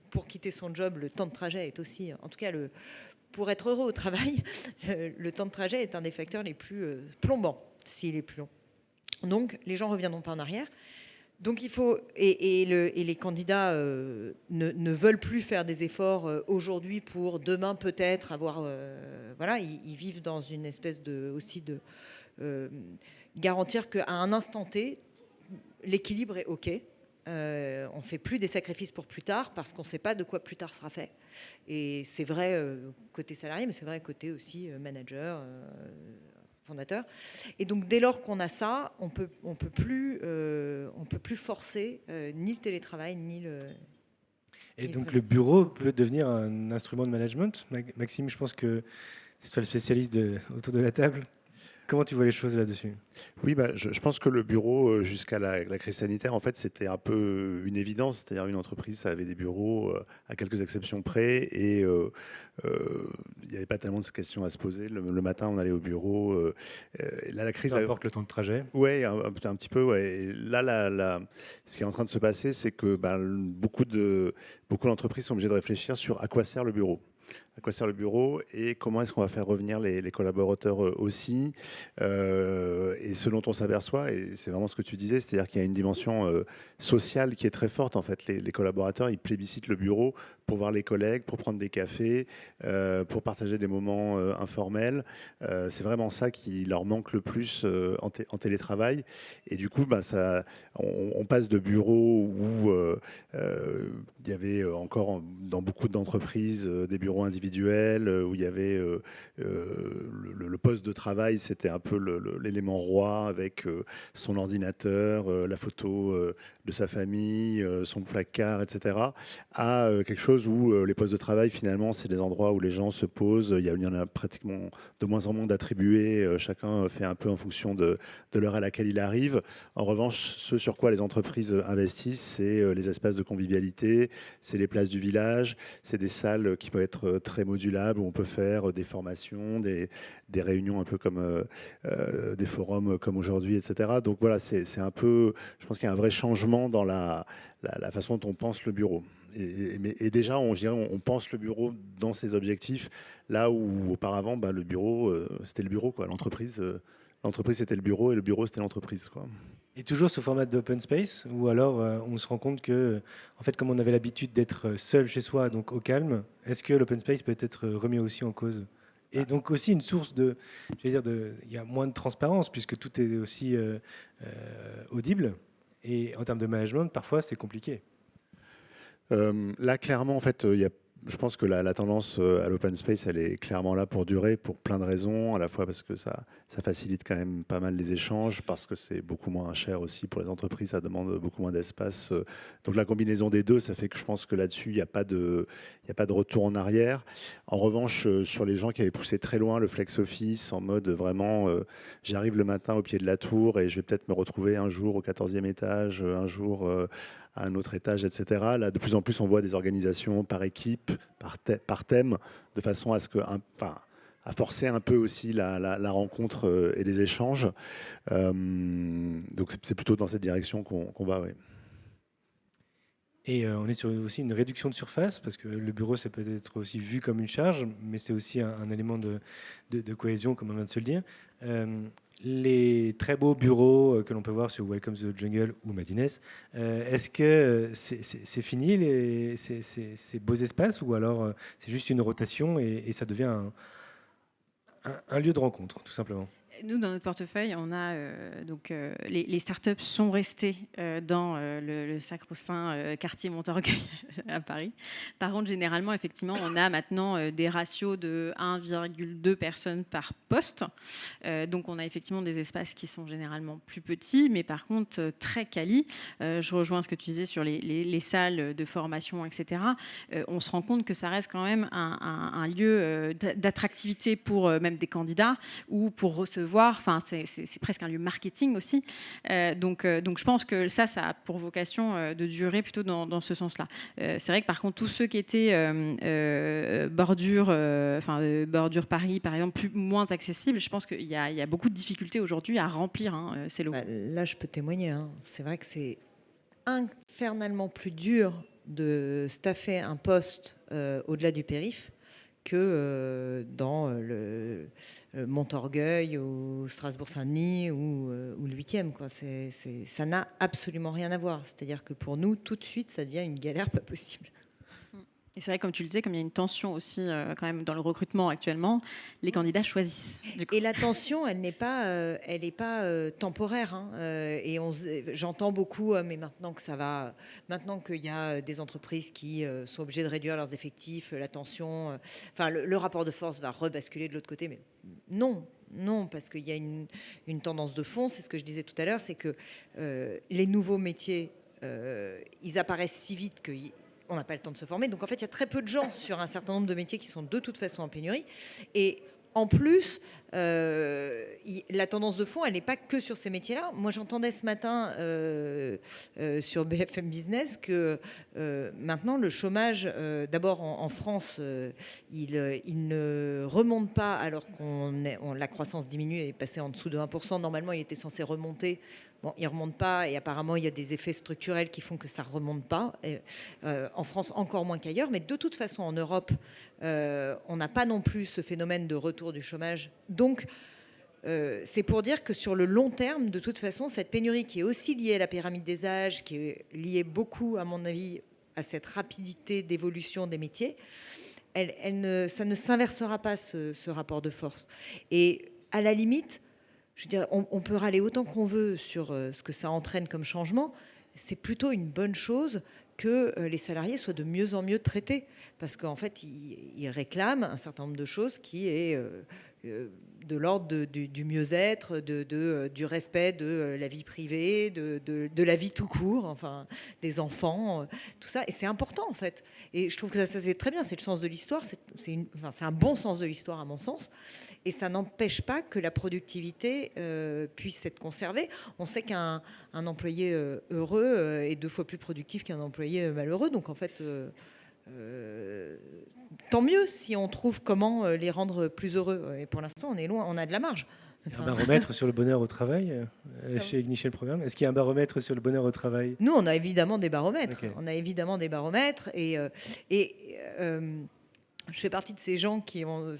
pour quitter son job, le temps de trajet est aussi, en tout cas pour être heureux au travail, le temps de trajet est un des facteurs les plus plombants, s'il est plus long. Donc les gens ne reviendront pas en arrière. Donc il faut et les candidats ne veulent plus faire des efforts aujourd'hui pour demain peut-être avoir voilà, ils vivent dans une espèce aussi de garantir qu'à un instant T l'équilibre est OK. On fait plus des sacrifices pour plus tard parce qu'on ne sait pas de quoi plus tard sera fait. Et c'est vrai côté salarié, mais c'est vrai côté aussi manager. Fondateur. Et donc dès lors qu'on a ça, on peut plus forcer ni le télétravail ni le. Et donc le bureau peut devenir un instrument de management. Maxime, je pense que c'est toi le spécialiste autour de la table. Comment tu vois les choses là-dessus ? Oui, je pense que le bureau, jusqu'à la crise sanitaire, en fait, c'était un peu une évidence. C'est-à-dire une entreprise, ça avait des bureaux à quelques exceptions près et il n'y avait pas tellement de questions à se poser. Le matin, on allait au bureau. Là, la crise... Peu importe le temps de trajet. Oui, un petit peu. Ouais. Et là, ce qui est en train de se passer, c'est que beaucoup d'entreprises sont obligées de réfléchir sur à quoi sert le bureau. À quoi sert le bureau et comment est-ce qu'on va faire revenir les collaborateurs aussi. Et ce dont on s'aperçoit, et c'est vraiment ce que tu disais, c'est-à-dire qu'il y a une dimension sociale qui est très forte. En fait, les collaborateurs, ils plébiscitent le bureau pour voir les collègues, pour prendre des cafés, pour partager des moments informels. C'est vraiment ça qui leur manque le plus en télétravail. Et du coup, on passe de bureaux où il y avait encore dans beaucoup d'entreprises des bureaux individuels, où il y avait le poste de travail, c'était un peu l'élément roi avec son ordinateur, la photo de sa famille, son placard, etc., à quelque chose où les postes de travail, finalement, c'est des endroits où les gens se posent. Il y en a pratiquement de moins en moins d'attribués. Chacun fait un peu en fonction de l'heure à laquelle il arrive. En revanche, ce sur quoi les entreprises investissent, c'est les espaces de convivialité, c'est les places du village, c'est des salles qui peuvent être très modulables, où on peut faire des formations, des réunions un peu comme des forums comme aujourd'hui, etc. Donc voilà, c'est un peu, je pense qu'il y a un vrai changement dans la façon dont on pense le bureau. Et déjà, on pense le bureau dans ses objectifs, là où auparavant, le bureau, c'était le bureau, quoi. L'entreprise, c'était le bureau et le bureau, c'était l'entreprise, quoi. Et toujours ce format d'open space, ou alors on se rend compte que, en fait, comme on avait l'habitude d'être seul chez soi, donc au calme, est-ce que l'open space peut être remis aussi en cause ? Et donc aussi une source il y a moins de transparence puisque tout est aussi audible. Et en termes de management, parfois c'est compliqué. Là, clairement, en fait, je pense que la tendance à l'open space, elle est clairement là pour durer, pour plein de raisons, à la fois parce que ça facilite quand même pas mal les échanges, parce que c'est beaucoup moins cher aussi pour les entreprises, ça demande beaucoup moins d'espace. Donc la combinaison des deux, ça fait que je pense que là-dessus, il n'y a pas de retour en arrière. En revanche, sur les gens qui avaient poussé très loin le flex office, en mode vraiment, j'arrive le matin au pied de la tour et je vais peut-être me retrouver un jour au 14e étage, un jour à un autre étage, etc. Là, de plus en plus, on voit des organisations par équipe, par thème, de façon à forcer un peu aussi la rencontre et les échanges. Donc c'est plutôt dans cette direction qu'on va, oui. Et on est sur aussi une réduction de surface, parce que le bureau, ça peut être aussi vu comme une charge, mais c'est aussi un élément de cohésion, comme on vient de se le dire. Les très beaux bureaux que l'on peut voir sur Welcome to the Jungle ou Madines, est-ce que c'est fini, ces beaux espaces, ou alors c'est juste une rotation et ça devient un lieu de rencontre, tout simplement? Nous, dans notre portefeuille, on a les startups sont restées dans le sacro-saint quartier Montorgueil à Paris. Par contre, généralement, effectivement, on a maintenant des ratios de 1,2 personnes par poste. Donc, on a effectivement des espaces qui sont généralement plus petits, mais par contre très quali. Je rejoins ce que tu disais sur les salles de formation, etc. On se rend compte que ça reste quand même un lieu d'attractivité pour même des candidats ou pour recevoir. Enfin, c'est presque un lieu marketing aussi. Donc, je pense que ça a pour vocation de durer plutôt dans ce sens-là. C'est vrai que par contre, tous ceux qui étaient bordure Paris, par exemple, moins accessibles, je pense qu'il y a beaucoup de difficultés aujourd'hui à remplir ces locaux. Là, je peux témoigner. C'est vrai que c'est infernalement plus dur de staffer un poste au-delà du périph' que dans le Montorgueil ou Strasbourg-Saint-Denis ou le 8e. Ça n'a absolument rien à voir. C'est-à-dire que pour nous, tout de suite, ça devient une galère pas possible. Et c'est vrai, comme tu le disais, comme il y a une tension aussi quand même dans le recrutement actuellement, les candidats choisissent. Et la tension, elle n'est pas temporaire. Et j'entends beaucoup, mais maintenant que ça va, maintenant qu'il y a des entreprises qui sont obligées de réduire leurs effectifs, la tension, le rapport de force va rebasculer de l'autre côté. Mais non, parce qu'il y a une tendance de fond. C'est ce que je disais tout à l'heure, c'est que les nouveaux métiers, ils apparaissent si vite que on n'a pas le temps de se former. Donc, en fait, il y a très peu de gens sur un certain nombre de métiers qui sont de toute façon en pénurie. Et en plus, la tendance de fond, elle n'est pas que sur ces métiers-là. Moi, j'entendais ce matin sur BFM Business que maintenant, le chômage, d'abord en France, il ne remonte pas alors que la croissance diminue et est passée en dessous de 1%. Normalement, il était censé remonter. Bon, il ne remonte pas et apparemment, il y a des effets structurels qui font que ça ne remonte pas. En France, encore moins qu'ailleurs. Mais de toute façon, en Europe, on n'a pas non plus ce phénomène de retour du chômage. Donc, c'est pour dire que sur le long terme, de toute façon, cette pénurie qui est aussi liée à la pyramide des âges, qui est liée beaucoup, à mon avis, à cette rapidité d'évolution des métiers, ça ne s'inversera pas, ce rapport de force. Et à la limite, je veux dire, on peut râler autant qu'on veut sur ce que ça entraîne comme changement. C'est plutôt une bonne chose que les salariés soient de mieux en mieux traités. Parce qu'en fait, ils réclament un certain nombre de choses qui est de l'ordre du mieux-être, du respect de la vie privée, de la vie tout court, enfin, des enfants, tout ça. Et c'est important, en fait. Et je trouve que ça c'est très bien. C'est le sens de l'histoire. C'est un bon sens de l'histoire, à mon sens. Et ça n'empêche pas que la productivité puisse être conservée. On sait qu'un employé heureux est 2 fois plus productif qu'un employé malheureux. Donc, en fait... tant mieux si on trouve comment les rendre plus heureux. Et pour l'instant, on est loin, on a de la marge. Un baromètre sur le bonheur au travail chez Ignition Programme. Est-ce qu'il y a un baromètre sur le bonheur au travail? Nous, on a évidemment des baromètres. Okay. On a évidemment des baromètres. Et je fais partie de ces gens qui ont...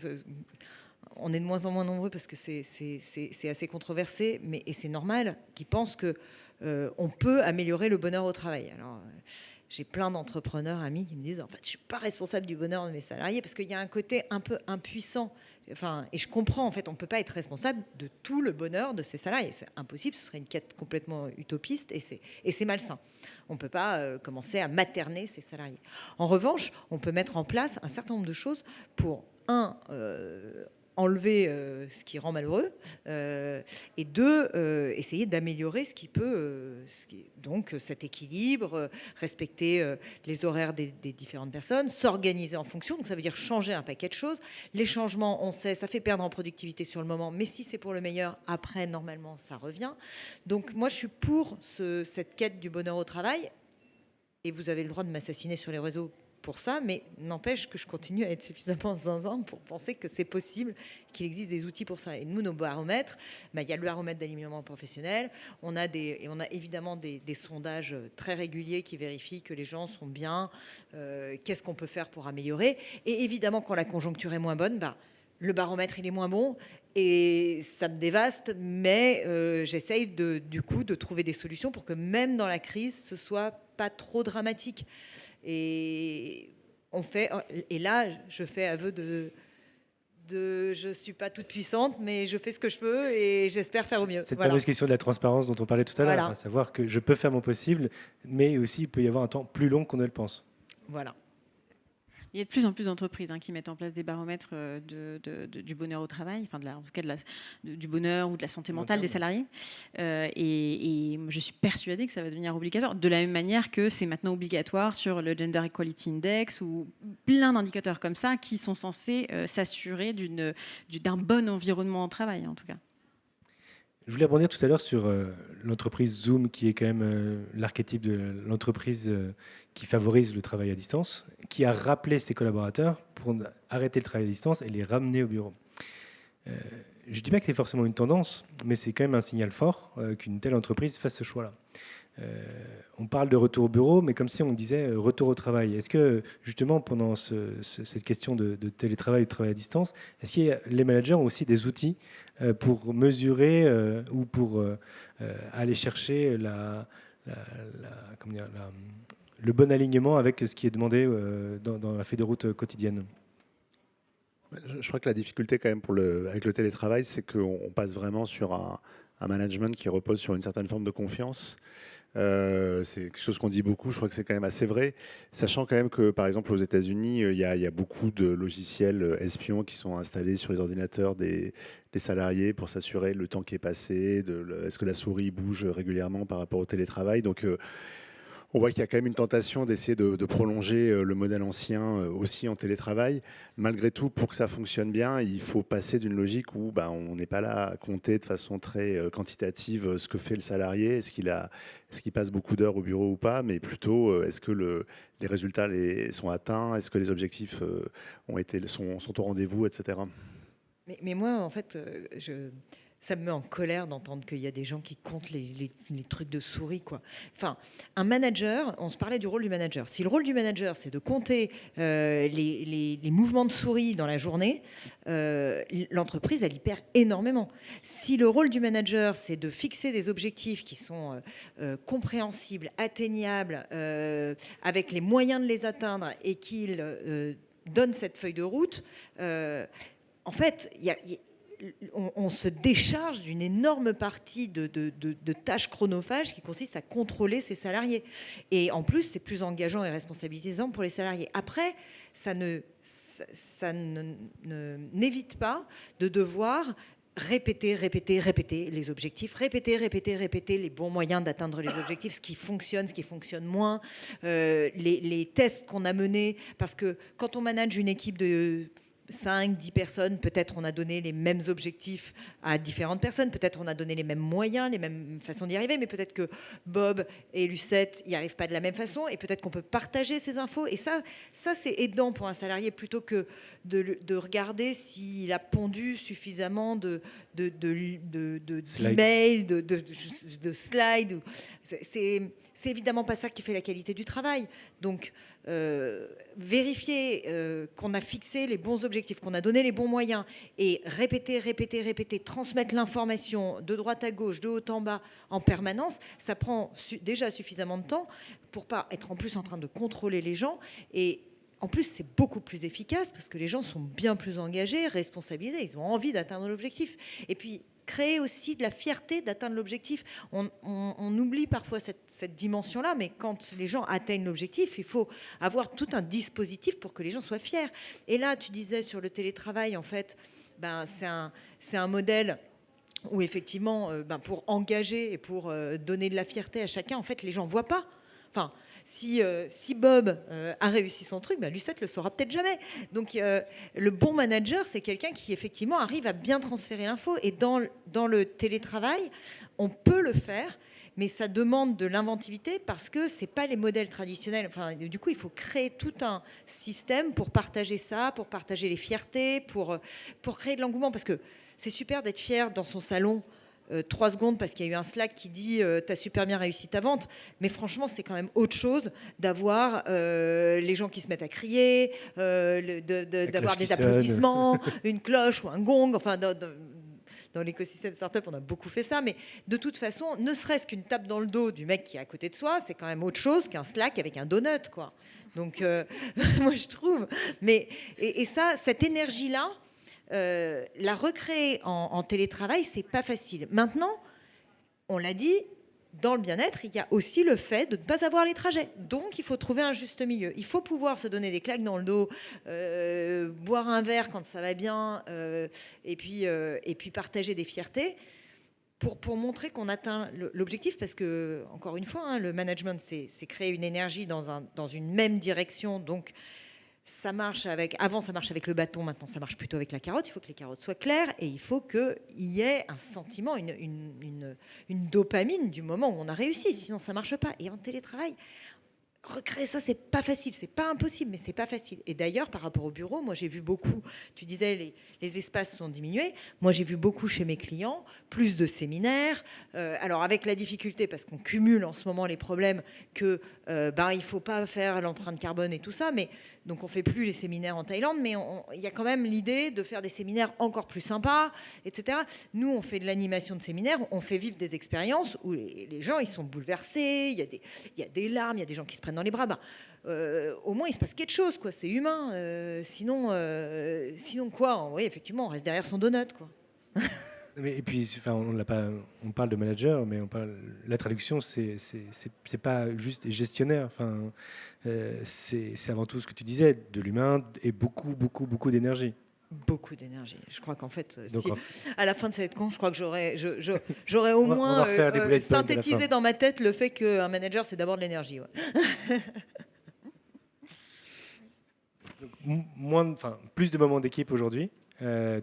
On est de moins en moins nombreux parce que c'est assez controversé, et c'est normal, qui pensent qu'on peut améliorer le bonheur au travail. Alors... J'ai plein d'entrepreneurs amis qui me disent en fait je suis pas responsable du bonheur de mes salariés parce qu'il y a un côté un peu impuissant. Enfin, et je comprends en fait, on peut pas être responsable de tout le bonheur de ses salariés, c'est impossible, ce serait une quête complètement utopiste et c'est malsain. On peut pas commencer à materner ses salariés. En revanche, on peut mettre en place un certain nombre de choses pour enlever ce qui rend malheureux et 2, essayer d'améliorer ce qui peut donc cet équilibre, respecter les horaires des différentes personnes, s'organiser en fonction, donc ça veut dire changer un paquet de choses. Les changements, on sait, ça fait perdre en productivité sur le moment, mais si c'est pour le meilleur, après normalement ça revient. Donc moi je suis pour cette quête du bonheur au travail, et vous avez le droit de m'assassiner sur les réseaux pour ça, mais n'empêche que je continue à être suffisamment zinzin pour penser que c'est possible, qu'il existe des outils pour ça. Et nous, nos baromètres, il y a le baromètre d'alignement professionnel, on a évidemment des sondages très réguliers qui vérifient que les gens sont bien, qu'est-ce qu'on peut faire pour améliorer. Et évidemment, quand la conjoncture est moins bonne, le baromètre, il est moins bon et ça me dévaste, mais j'essaye du coup de trouver des solutions pour que même dans la crise, ce soit pas trop dramatique. Et là, je fais aveu je ne suis pas toute puissante, mais je fais ce que je peux et j'espère faire au mieux. Cette fameuse question de la transparence dont on parlait tout à l'heure, à savoir que je peux faire mon possible, mais aussi il peut y avoir un temps plus long qu'on ne le pense. Voilà. Il y a de plus en plus d'entreprises qui mettent en place des baromètres du bonheur au travail, en tout cas du bonheur ou de la santé mentale des salariés. Et je suis persuadée que ça va devenir obligatoire, de la même manière que c'est maintenant obligatoire sur le Gender Equality Index ou plein d'indicateurs comme ça qui sont censés s'assurer d'un bon environnement au travail, en tout cas. Je voulais rebondir tout à l'heure sur l'entreprise Zoom, qui est quand même l'archétype de l'entreprise qui favorise le travail à distance, qui a rappelé ses collaborateurs pour arrêter le travail à distance et les ramener au bureau. Je ne dis pas que c'est forcément une tendance, mais c'est quand même un signal fort qu'une telle entreprise fasse ce choix-là. On parle de retour au bureau, mais comme si on disait retour au travail. Est-ce que, justement, pendant cette question de télétravail ou de travail à distance, est-ce que les managers ont aussi des outils pour mesurer ou pour aller chercher le bon alignement avec ce qui est demandé dans la feuille de route quotidienne? Je crois que la difficulté quand même avec le télétravail, c'est qu'on passe vraiment sur un management qui repose sur une certaine forme de confiance. C'est quelque chose qu'on dit beaucoup, je crois que c'est quand même assez vrai, sachant quand même que par exemple aux États-Unis, il y a beaucoup de logiciels espions qui sont installés sur les ordinateurs des salariés pour s'assurer le temps qui est passé, est-ce que la souris bouge régulièrement par rapport au télétravail. Donc on voit qu'il y a quand même une tentation d'essayer de prolonger le modèle ancien aussi en télétravail. Malgré tout, pour que ça fonctionne bien, il faut passer d'une logique où on n'est pas là à compter de façon très quantitative ce que fait le salarié, est-ce qu'il passe beaucoup d'heures au bureau ou pas, mais plutôt est-ce que les résultats sont atteints, est-ce que les objectifs sont au rendez-vous, etc. Mais moi, en fait, ça me met en colère d'entendre qu'il y a des gens qui comptent les trucs de souris, quoi. Enfin, un manager, on se parlait du rôle du manager. Si le rôle du manager, c'est de compter les mouvements de souris dans la journée, l'entreprise, elle y perd énormément. Si le rôle du manager, c'est de fixer des objectifs qui sont compréhensibles, atteignables, avec les moyens de les atteindre et qu'il donne cette feuille de route, en fait, on se décharge d'une énorme partie de tâches chronophages qui consistent à contrôler ses salariés. Et en plus, c'est plus engageant et responsabilisant pour les salariés. Après, ça n'évite pas de devoir répéter les objectifs, répéter les bons moyens d'atteindre les objectifs, ce qui fonctionne moins, les tests qu'on a menés. Parce que quand on manage une équipe de 5, 10 personnes, peut-être on a donné les mêmes objectifs à différentes personnes, peut-être on a donné les mêmes moyens, les mêmes façons d'y arriver, mais peut-être que Bob et Lucette n'y arrivent pas de la même façon, et peut-être qu'on peut partager ces infos. Et ça c'est aidant pour un salarié, plutôt que de regarder s'il a pondu suffisamment d'emails, de slides. C'est évidemment pas ça qui fait la qualité du travail. Donc, vérifier qu'on a fixé les bons objectifs, qu'on a donné les bons moyens, et répéter, transmettre l'information de droite à gauche, de haut en bas, en permanence, ça prend déjà suffisamment de temps pour pas être en plus en train de contrôler les gens. Et en plus, c'est beaucoup plus efficace parce que les gens sont bien plus engagés, responsabilisés, ils ont envie d'atteindre l'objectif. Et puis, créer aussi de la fierté d'atteindre l'objectif. On oublie parfois cette dimension-là, mais quand les gens atteignent l'objectif, il faut avoir tout un dispositif pour que les gens soient fiers. Et là, tu disais sur le télétravail, en fait, c'est un modèle où effectivement, pour engager et pour donner de la fierté à chacun, en fait, les gens ne voient pas. Enfin, si Bob a réussi son truc, Lucette le saura peut-être jamais. Donc le bon manager, c'est quelqu'un qui effectivement arrive à bien transférer l'info. Et dans le télétravail, on peut le faire, mais ça demande de l'inventivité parce que c'est pas les modèles traditionnels. Enfin, du coup, il faut créer tout un système pour partager ça, pour partager les fiertés, pour créer de l'engouement. Parce que c'est super d'être fier dans son salon 3 secondes parce qu'il y a eu un Slack qui dit t'as super bien réussi ta vente, mais franchement c'est quand même autre chose d'avoir les gens qui se mettent à crier, d'avoir des applaudissements, une cloche ou un gong, enfin dans l'écosystème startup, on a beaucoup fait ça, mais de toute façon, ne serait-ce qu'une tape dans le dos du mec qui est à côté de soi, c'est quand même autre chose qu'un Slack avec un donut, quoi. Donc, moi, je trouve. Mais, et ça, cette énergie-là, la recréer en télétravail, c'est pas facile. Maintenant, on l'a dit, dans le bien-être, il y a aussi le fait de ne pas avoir les trajets. Donc, il faut trouver un juste milieu. Il faut pouvoir se donner des claques dans le dos, boire un verre quand ça va bien, et puis partager des fiertés pour montrer qu'on atteint l'objectif. Parce que, encore une fois, hein, le management, c'est créer une énergie dans une même direction. Donc, ça marche avant ça marche avec le bâton, maintenant ça marche plutôt avec la carotte. Il faut que les carottes soient claires et il faut qu'il y ait un sentiment, une dopamine du moment où on a réussi, sinon ça marche pas. Et en télétravail, recréer ça, c'est pas facile, c'est pas impossible, mais c'est pas facile. Et d'ailleurs, par rapport au bureau, moi j'ai vu beaucoup, tu disais les espaces sont diminués, moi j'ai vu beaucoup chez mes clients, plus de séminaires, alors avec la difficulté, parce qu'on cumule en ce moment les problèmes, que il faut pas faire l'empreinte carbone et tout ça, mais donc on fait plus les séminaires en Thaïlande, mais il y a quand même l'idée de faire des séminaires encore plus sympas, etc. Nous, on fait de l'animation de séminaires, on fait vivre des expériences où les gens, ils sont bouleversés, il y a des larmes, il y a des gens qui se prennent dans les bras. Au moins, il se passe quelque chose, quoi. C'est humain. Sinon quoi? Oui, effectivement, on reste derrière son donut, quoi. Mais, et puis, enfin, on parle de manager, mais la traduction, c'est pas juste gestionnaire. Enfin, c'est avant tout ce que tu disais, de l'humain et beaucoup d'énergie. Beaucoup d'énergie. Je crois qu'en fait, Donc, à la fin de cette con, je crois que j'aurais au moins synthétisé dans ma tête le fait qu'un manager, c'est d'abord de l'énergie. Ouais. Plus de moments d'équipe aujourd'hui.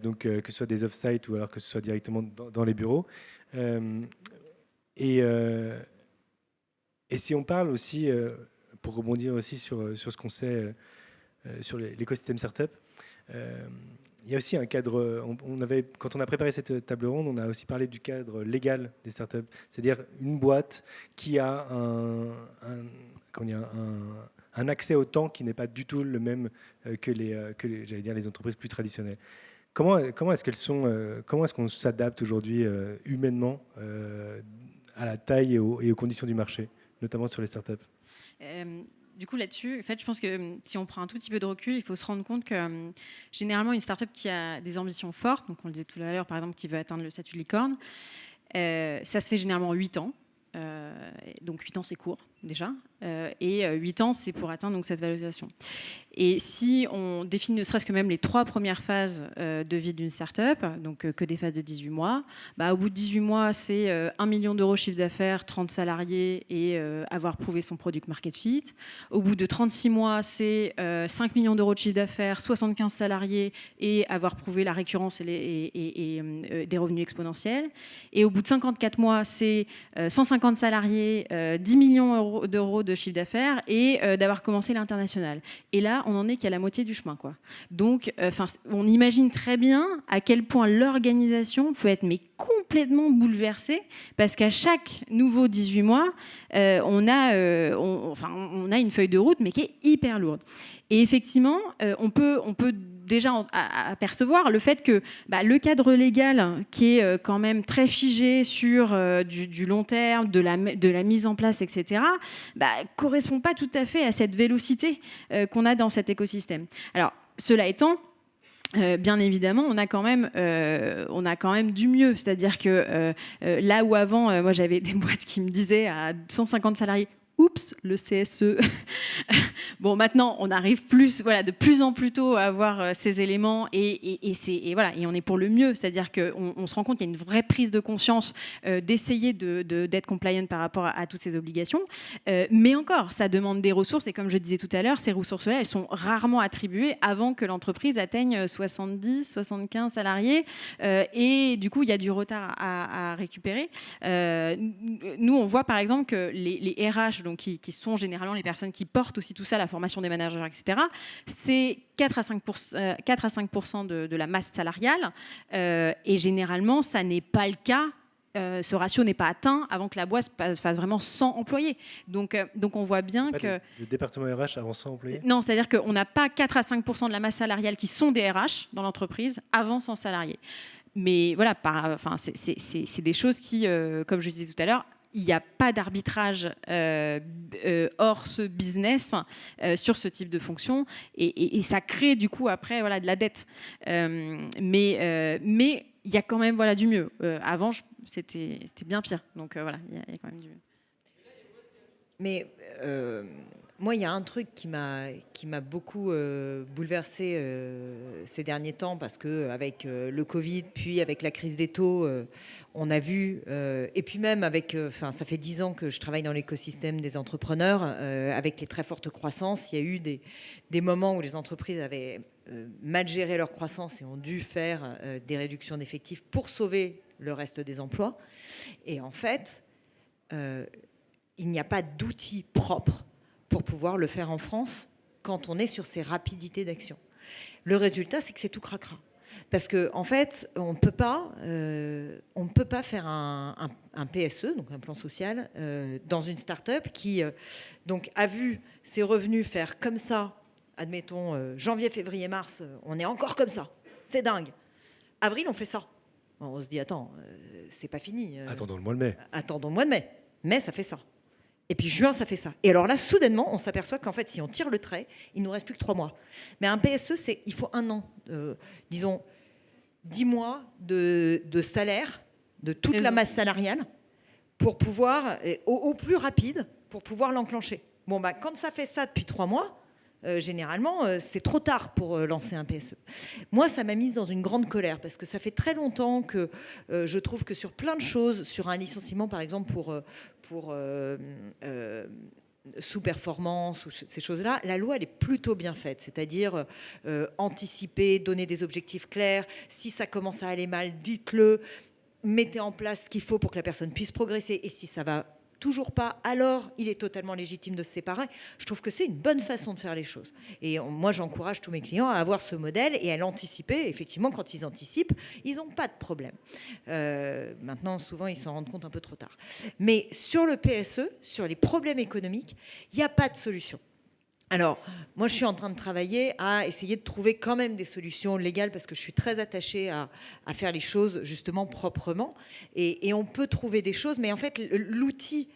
Donc que ce soit des off-site ou alors que ce soit directement dans les bureaux. Et si on parle aussi, pour rebondir aussi sur ce qu'on sait sur l'écosystème startup, il y a aussi un cadre. Quand on a préparé cette table ronde, on a aussi parlé du cadre légal des startups, c'est-à-dire une boîte qui a un accès au temps qui n'est pas du tout le même que les entreprises plus traditionnelles. Comment est-ce qu'on s'adapte aujourd'hui humainement à la taille et aux conditions du marché, notamment sur les startups? Du coup, là-dessus, en fait, je pense que si on prend un tout petit peu de recul, il faut se rendre compte que généralement, une startup qui a des ambitions fortes, donc on le disait tout à l'heure, par exemple, qui veut atteindre le statut de licorne, ça se fait généralement en 8 ans. Donc 8 ans, c'est court déjà. Et 8 ans, c'est pour atteindre donc, cette valorisation. Et si on définit ne serait-ce que même les 3 premières phases de vie d'une start-up, donc que des phases de 18 mois, au bout de 18 mois, c'est 1 million d'euros chiffre d'affaires, 30 salariés et avoir prouvé son product market fit. Au bout de 36 mois, c'est 5 millions d'euros de chiffre d'affaires, 75 salariés et avoir prouvé la récurrence et des revenus exponentiels. Et au bout de 54 mois, c'est 150 salariés, 10 millions d'euros de chiffre d'affaires et d'avoir commencé l'international. Et là, on n'en est qu'à la moitié du chemin, quoi. Donc, on imagine très bien à quel point l'organisation peut être complètement bouleversée parce qu'à chaque nouveau 18 mois, on a une feuille de route, mais qui est hyper lourde. Et effectivement, on peut déjà apercevoir le fait que le cadre légal, qui est quand même très figé sur du long terme, de la mise en place, etc., correspond pas tout à fait à cette vélocité qu'on a dans cet écosystème. Alors, cela étant, bien évidemment, on a quand même du mieux. C'est-à-dire que là où avant, moi j'avais des boîtes qui me disaient à 150 salariés, oups, le CSE. Bon, maintenant, on arrive de plus en plus tôt à avoir ces éléments et on est pour le mieux. C'est-à-dire qu'on se rend compte qu'il y a une vraie prise de conscience d'essayer d'être compliant par rapport à toutes ces obligations. Mais encore, ça demande des ressources et comme je disais tout à l'heure, ces ressources-là, elles sont rarement attribuées avant que l'entreprise atteigne 70, 75 salariés et du coup, il y a du retard à récupérer. Nous, on voit par exemple que les RH, donc, qui sont généralement les personnes qui portent aussi tout ça, la formation des managers, etc., c'est 4 à 5% de la masse salariale. Et généralement, ça n'est pas le cas. Ce ratio n'est pas atteint avant que la boîte fasse vraiment 100 employés. Donc on voit bien que... Le département RH avant 100 employés. Non, c'est-à-dire qu'on n'a pas 4 à 5% de la masse salariale qui sont des RH dans l'entreprise avant 100 salariés. Mais voilà, c'est des choses qui, comme je disais tout à l'heure, il n'y a pas d'arbitrage hors ce business sur ce type de fonction et ça crée du coup après de la dette. Mais il y a quand même du mieux. Avant, c'était bien pire. Donc il y a quand même du mieux. Mais moi, il y a un truc qui m'a beaucoup bouleversée ces derniers temps parce qu'avec le Covid, puis avec la crise des taux, on a vu, et puis même avec, ça fait 10 ans que je travaille dans l'écosystème des entrepreneurs, avec les très fortes croissances, il y a eu des moments où les entreprises avaient mal géré leur croissance et ont dû faire des réductions d'effectifs pour sauver le reste des emplois. Et en fait, il n'y a pas d'outils propres pour pouvoir le faire en France quand on est sur ces rapidités d'action. Le résultat, c'est que c'est tout cracra. Parce qu'en fait, on ne peut pas faire un PSE, donc un plan social, dans une start-up qui donc, a vu ses revenus faire comme ça, admettons, janvier, février, mars, on est encore comme ça. C'est dingue. Avril, on fait ça. On se dit, attends, c'est pas fini. Attendons le mois de mai. Attendons le mois de mai. Mai, ça fait ça. Et puis juin, ça fait ça. Et alors là, soudainement, on s'aperçoit qu'en fait, si on tire le trait, il ne nous reste plus que 3 mois. Mais un PSE, il faut 1 an. Disons, 10 mois de salaire de toute la masse salariale pour pouvoir, au plus rapide, pour pouvoir l'enclencher. Bon, quand ça fait ça depuis 3 mois, généralement, c'est trop tard pour lancer un PSE. Moi, ça m'a mise dans une grande colère parce que ça fait très longtemps que je trouve que sur plein de choses, sur un licenciement, par exemple, pour sous-performance ou ces choses-là, la loi, elle est plutôt bien faite. C'est-à-dire anticiper, donner des objectifs clairs. Si ça commence à aller mal, dites-le. Mettez en place ce qu'il faut pour que la personne puisse progresser. Et si ça va toujours pas, alors il est totalement légitime de se séparer. Je trouve que c'est une bonne façon de faire les choses. Et moi, j'encourage tous mes clients à avoir ce modèle et à l'anticiper. Effectivement, quand ils anticipent, ils n'ont pas de problème. Maintenant, souvent, ils s'en rendent compte un peu trop tard. Mais sur le PSE, sur les problèmes économiques, il n'y a pas de solution. Alors, moi, je suis en train de travailler à essayer de trouver quand même des solutions légales parce que je suis très attachée à faire les choses justement proprement. Et on peut trouver des choses, mais en fait, l'outil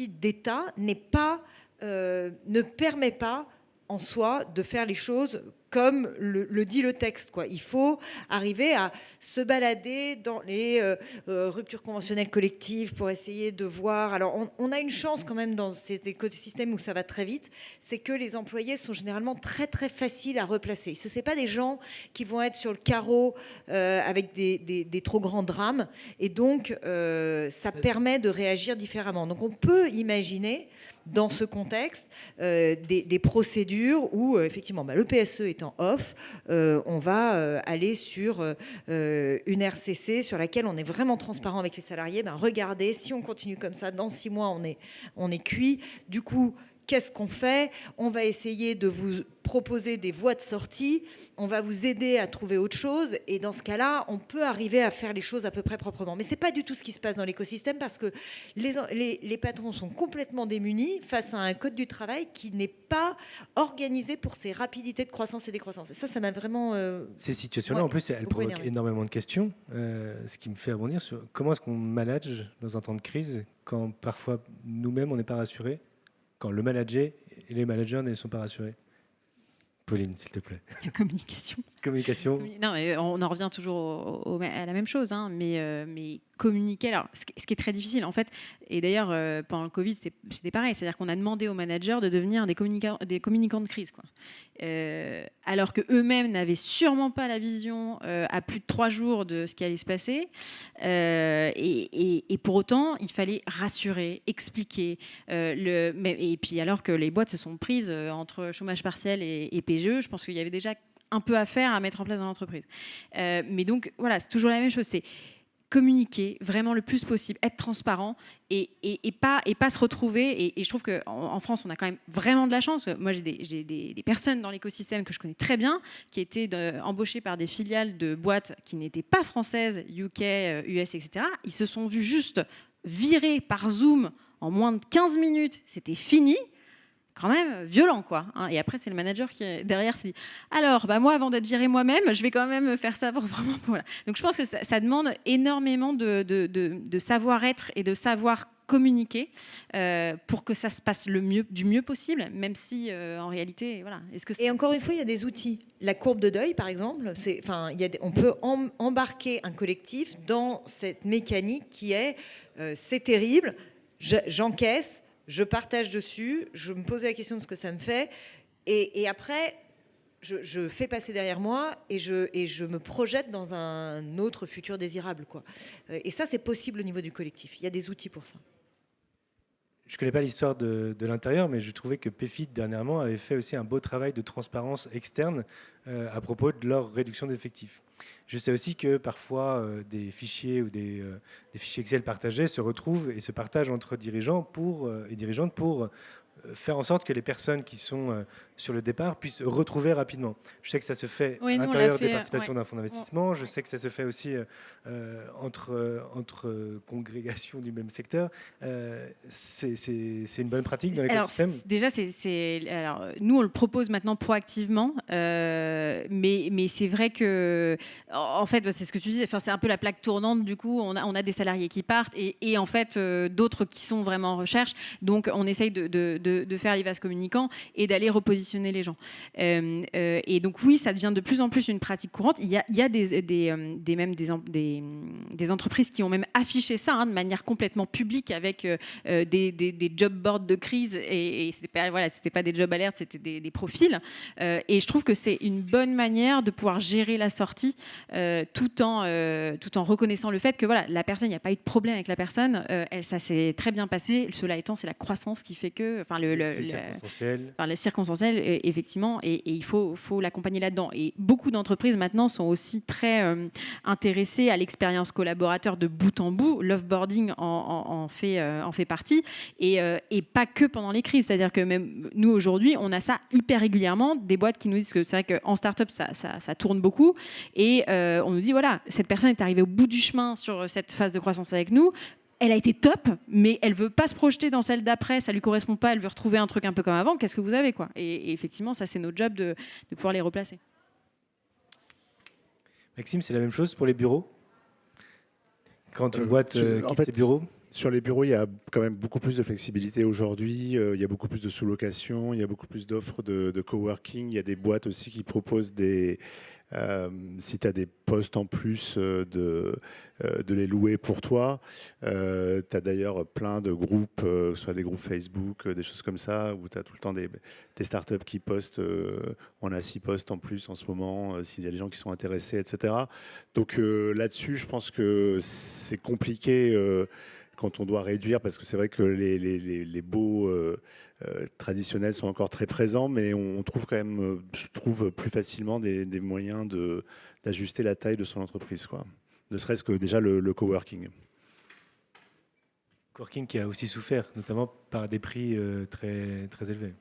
d'État ne permet pas en soi de faire les choses comme le dit le texte, quoi. Il faut arriver à se balader dans les ruptures conventionnelles collectives pour essayer de voir. Alors, on a une chance quand même dans ces écosystèmes où ça va très vite, c'est que les employés sont généralement très, très faciles à replacer. Ce n'est pas des gens qui vont être sur le carreau avec des trop grands drames. Et donc, ça permet de réagir différemment. Donc, on peut imaginer dans ce contexte des procédures où, effectivement, le PSE étant off, on va aller sur une RCC sur laquelle on est vraiment transparent avec les salariés. Regardez, si on continue comme ça, dans 6 mois, on est cuit. Du coup, qu'est-ce qu'on fait? On va essayer de vous proposer des voies de sortie, on va vous aider à trouver autre chose, et dans ce cas-là, on peut arriver à faire les choses à peu près proprement. Mais ce n'est pas du tout ce qui se passe dans l'écosystème, parce que les patrons sont complètement démunis face à un code du travail qui n'est pas organisé pour ces rapidités de croissance et décroissance. Et ça m'a vraiment... Ces situations-là, en plus, elles provoquent énormément de questions, ce qui me fait rebondir sur comment est-ce qu'on manage dans un temps de crise quand parfois nous-mêmes, on n'est pas rassurés, quand le manager et les managers ne sont pas rassurés. Pauline, s'il te plaît. La communication. Communication. Non, mais on en revient toujours à la même chose, hein, mais communiquer. Alors, ce qui est très difficile, en fait, et d'ailleurs, pendant le Covid, c'était pareil, c'est-à-dire qu'on a demandé aux managers de devenir des communicants de crise, quoi. Alors qu'eux-mêmes n'avaient sûrement pas la vision à plus de 3 jours de ce qui allait se passer. Et pour autant, il fallait rassurer, expliquer. Et puis, alors que les boîtes se sont prises entre chômage partiel et PGE, je pense qu'il y avait déjà un peu à faire, à mettre en place dans l'entreprise. Mais donc, voilà, c'est toujours la même chose. C'est communiquer vraiment le plus possible, être transparent et pas se retrouver. Et je trouve qu'en France, on a quand même vraiment de la chance. Moi, j'ai des personnes dans l'écosystème que je connais très bien qui étaient embauchées par des filiales de boîtes qui n'étaient pas françaises, UK, US, etc. Ils se sont vus juste virés par Zoom en moins de 15 minutes. C'était fini. Quand même violent, quoi. Et après, c'est le manager qui est derrière se dit alors, moi, avant d'être viré moi-même, je vais quand même faire ça vraiment. Voilà. Donc, je pense que ça demande énormément de savoir-être et de savoir communiquer pour que ça se passe du mieux possible, même si en réalité, voilà. Et encore une fois, il y a des outils. La courbe de deuil, par exemple, on peut embarquer un collectif dans cette mécanique qui est c'est terrible, j'encaisse. Je partage dessus, je me pose la question de ce que ça me fait, et après, je fais passer derrière moi et je me projette dans un autre futur désirable, quoi. Et ça, c'est possible au niveau du collectif. Il y a des outils pour ça. Je ne connais pas l'histoire de l'intérieur, mais je trouvais que PFIT, dernièrement, avait fait aussi un beau travail de transparence externe à propos de leur réduction d'effectifs. Je sais aussi que parfois, des fichiers ou des fichiers Excel partagés se retrouvent et se partagent entre dirigeants et dirigeantes pour faire en sorte que les personnes qui sont sur le départ puissent retrouver rapidement. Je sais que ça se fait à l'intérieur des participations d'un fonds d'investissement. Je sais que ça se fait aussi entre congrégations du même secteur. C'est une bonne pratique dans l'écosystème. Déjà, alors, nous, on le propose maintenant proactivement, mais c'est vrai que, en fait, c'est ce que tu disais, c'est un peu la plaque tournante. Du coup, on a des salariés qui partent et en fait, d'autres qui sont vraiment en recherche. Donc, on essaye de faire les vases communicants et d'aller repositionner les gens. Et donc oui, ça devient de plus en plus une pratique courante. Il y a des entreprises qui ont même affiché ça de manière complètement publique avec des job boards de crise et c'était pas des job alertes, c'était des profils. Et je trouve que c'est une bonne manière de pouvoir gérer la sortie tout en reconnaissant le fait que la personne, il n'y a pas eu de problème avec la personne, ça s'est très bien passé. Cela étant, c'est la croissance qui fait que, le circonstanciel, effectivement, et il faut l'accompagner là-dedans. Et beaucoup d'entreprises maintenant sont aussi très intéressées à l'expérience collaborateur de bout en bout. L'offboarding en fait partie, et pas que pendant les crises. C'est-à-dire que même nous aujourd'hui, on a ça hyper régulièrement, des boîtes qui nous disent que c'est vrai qu'en start-up ça tourne beaucoup, et on nous dit voilà, cette personne est arrivée au bout du chemin sur cette phase de croissance avec nous. Elle a été top, mais elle veut pas se projeter dans celle d'après, ça lui correspond pas, elle veut retrouver un truc un peu comme avant. Qu'est-ce que vous avez, quoi? Et effectivement, ça, c'est notre job de pouvoir les replacer. Maxime, c'est la même chose pour les bureaux? Quand une boîte quitte ses bureaux? Sur les bureaux, il y a quand même beaucoup plus de flexibilité aujourd'hui. Il y a beaucoup plus de sous-location, il y a beaucoup plus d'offres de coworking. Il y a des boîtes aussi qui proposent si tu as des postes en plus, de les louer pour toi. Tu as d'ailleurs plein de groupes, soit des groupes Facebook, des choses comme ça, où tu as tout le temps des startups qui postent. On a 6 postes en plus en ce moment, s'il y a des gens qui sont intéressés, etc. Donc là-dessus, je pense que c'est compliqué quand on doit réduire, parce que c'est vrai que les baux traditionnels sont encore très présents, mais on trouve quand même, je trouve, plus facilement des moyens d'ajuster la taille de son entreprise, quoi. Ne serait-ce que déjà le coworking. Coworking qui a aussi souffert, notamment par des prix très, très élevés.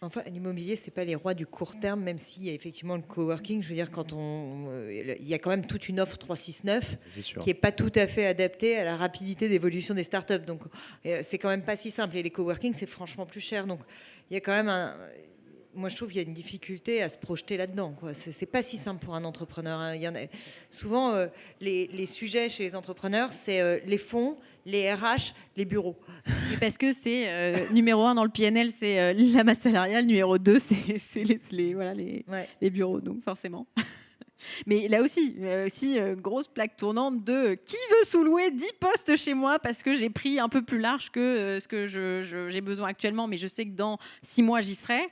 Enfin, l'immobilier, c'est pas les rois du court terme, même s'il y a effectivement le coworking. Je veux dire, il y a quand même toute une offre 369 qui n'est pas tout à fait adaptée à la rapidité d'évolution des startups. Donc, c'est quand même pas si simple. Et les coworking, c'est franchement plus cher. Donc, il y a quand même moi, je trouve qu'il y a une difficulté à se projeter là-dedans, quoi. C'est pas si simple pour un entrepreneur, hein. Il y en a souvent les sujets chez les entrepreneurs, c'est les fonds, les RH, les bureaux. Et parce que c'est numéro 1 dans le PNL, c'est la masse salariale, numéro 2, c'est les bureaux, donc forcément. Mais là aussi, grosse plaque tournante de qui veut sous-louer 10 postes chez moi parce que j'ai pris un peu plus large que ce que j'ai besoin actuellement, mais je sais que dans 6 mois, j'y serai.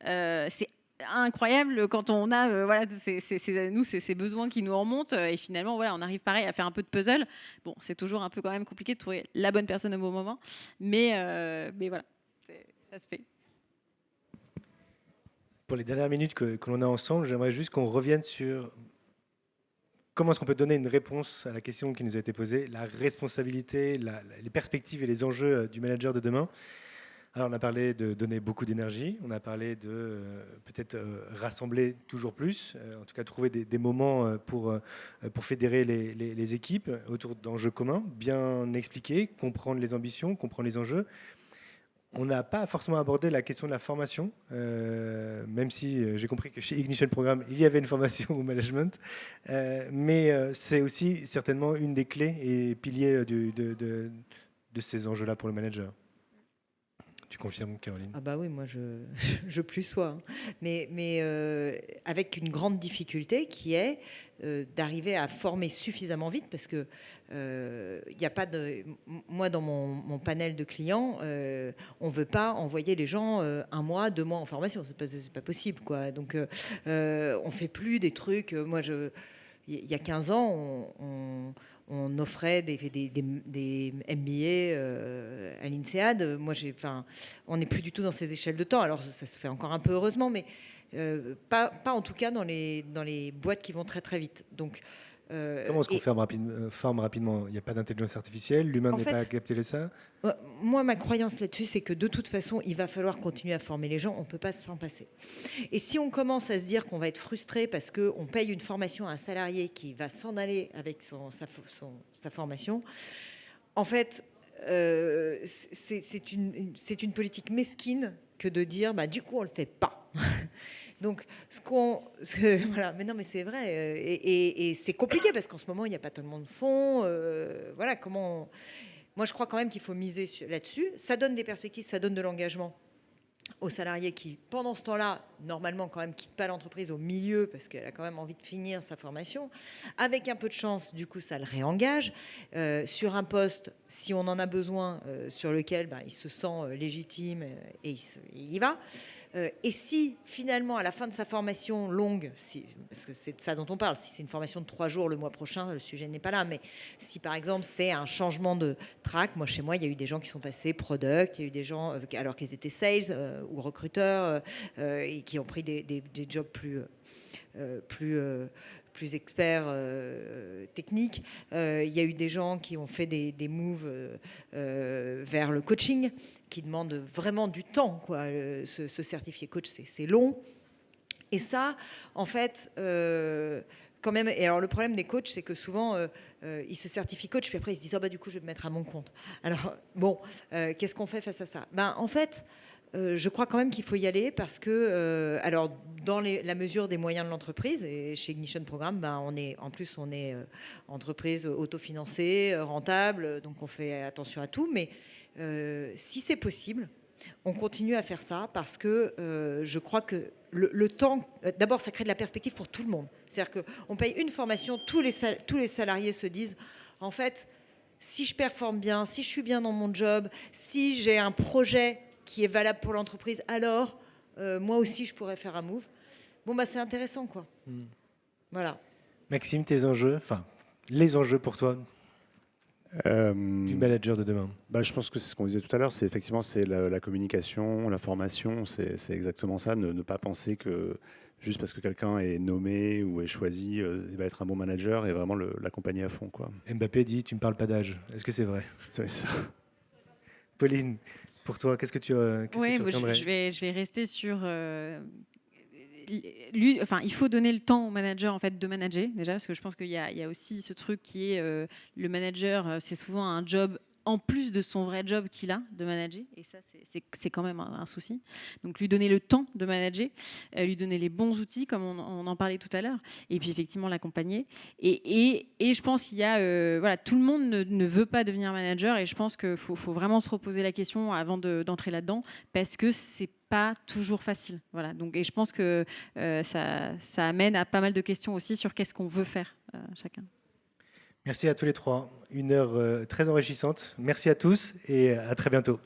C'est incroyable quand on a c'est ces besoins qui nous remontent et finalement on arrive pareil à faire un peu de puzzle. Bon, c'est toujours un peu quand même compliqué de trouver la bonne personne au bon moment, mais voilà, ça se fait. Pour les dernières minutes que l'on a ensemble, j'aimerais juste qu'on revienne sur comment est-ce qu'on peut donner une réponse à la question qui nous a été posée, la responsabilité, les perspectives et les enjeux du manager de demain. Alors, on a parlé de donner beaucoup d'énergie, on a parlé de peut-être rassembler toujours plus, en tout cas trouver des moments pour fédérer les équipes autour d'enjeux communs, bien expliquer, comprendre les ambitions, comprendre les enjeux. On n'a pas forcément abordé la question de la formation, même si j'ai compris que chez Ignition Programme, il y avait une formation au management, mais c'est aussi certainement une des clés et piliers de ces enjeux-là pour le manager. Tu confirmes, Caroline? Ah bah oui, moi je plus sois. Mais avec une grande difficulté qui est d'arriver à former suffisamment vite parce que y a pas de... Moi, dans mon panel de clients, on ne veut pas envoyer les gens 1 mois, 2 mois en formation. C'est pas possible, quoi. Donc, on ne fait plus des trucs... Moi, il y a 15 ans, on offrait des MBA à l'INSEAD. Moi, on n'est plus du tout dans ces échelles de temps. Alors, ça se fait encore un peu heureusement, mais pas en tout cas dans les boîtes qui vont très très vite. Donc, comment est-ce qu'on forme rapidement? Il n'y a pas d'intelligence artificielle, l'humain n'est pas capté ça. Moi, ma croyance là-dessus, c'est que de toute façon, il va falloir continuer à former les gens. On ne peut pas s'en passer. Et si on commence à se dire qu'on va être frustré parce qu'on paye une formation à un salarié qui va s'en aller avec sa formation, en fait, c'est une politique mesquine que de dire, bah, du coup, on ne le fait pas. Donc, voilà, mais non, mais c'est vrai, et c'est compliqué parce qu'en ce moment, il n'y a pas tellement de fonds. Voilà, comment... Moi, je crois quand même qu'il faut miser là-dessus. Ça donne des perspectives, ça donne de l'engagement aux salariés qui, pendant ce temps-là, normalement, quand même, quittent pas l'entreprise au milieu parce qu'elle a quand même envie de finir sa formation. Avec un peu de chance, du coup, ça le réengage sur un poste, si on en a besoin, sur lequel il se sent légitime et il y va. Et si finalement à la fin de sa formation longue, parce que c'est de ça dont on parle, si c'est une formation de 3 jours le mois prochain, le sujet n'est pas là, mais si par exemple c'est un changement de track, moi chez moi il y a eu des gens qui sont passés product, il y a eu des gens alors qu'ils étaient sales ou recruteurs et qui ont pris des jobs plus experts techniques. Il y a eu des gens qui ont fait des moves vers le coaching, qui demandent vraiment du temps, quoi. Se certifier coach, c'est long. Et ça, en fait, quand même... Et alors, le problème des coachs, c'est que souvent, ils se certifient coach, puis après, ils se disent « Oh, bah, du coup, je vais me mettre à mon compte. » Alors, bon, qu'est-ce qu'on fait face à ça? En fait... je crois quand même qu'il faut y aller parce que, alors, dans la mesure des moyens de l'entreprise, et chez Ignition Programme, on est entreprise autofinancée, rentable, donc on fait attention à tout. Mais si c'est possible, on continue à faire ça parce que je crois que le temps, d'abord, ça crée de la perspective pour tout le monde. C'est-à-dire qu'on paye une formation, tous les salariés se disent, en fait, si je performe bien, si je suis bien dans mon job, si j'ai un projet qui est valable pour l'entreprise, alors moi aussi je pourrais faire un move. Bon, c'est intéressant, quoi. Voilà. Maxime, tes enjeux, les enjeux pour toi du manager de demain? Je pense que c'est ce qu'on disait tout à l'heure, c'est effectivement la communication, la formation, c'est exactement ça, ne pas penser que juste parce que quelqu'un est nommé ou est choisi, il va être un bon manager et vraiment l'accompagner à fond, quoi. Mbappé dit, tu me parles pas d'âge. Est-ce que c'est vrai? C'est ça. Pauline, pour toi, qu'est-ce que tu retiendrais? Je vais rester sur... il faut donner le temps au manager en fait, de manager, déjà, parce que je pense qu'il y a aussi ce truc qui est le manager, c'est souvent un job en plus de son vrai job qu'il a de manager, et ça c'est quand même un souci. Donc lui donner le temps de manager, lui donner les bons outils comme on en parlait tout à l'heure, et puis effectivement l'accompagner. Et je pense qu'il y a voilà, tout le monde ne veut pas devenir manager, et je pense qu'il faut vraiment se reposer la question avant d'entrer là-dedans, parce que c'est pas toujours facile. Voilà. Donc, et je pense que ça amène à pas mal de questions aussi sur qu'est-ce qu'on veut faire chacun. Merci à tous les trois. Une heure très enrichissante. Merci à tous et à très bientôt.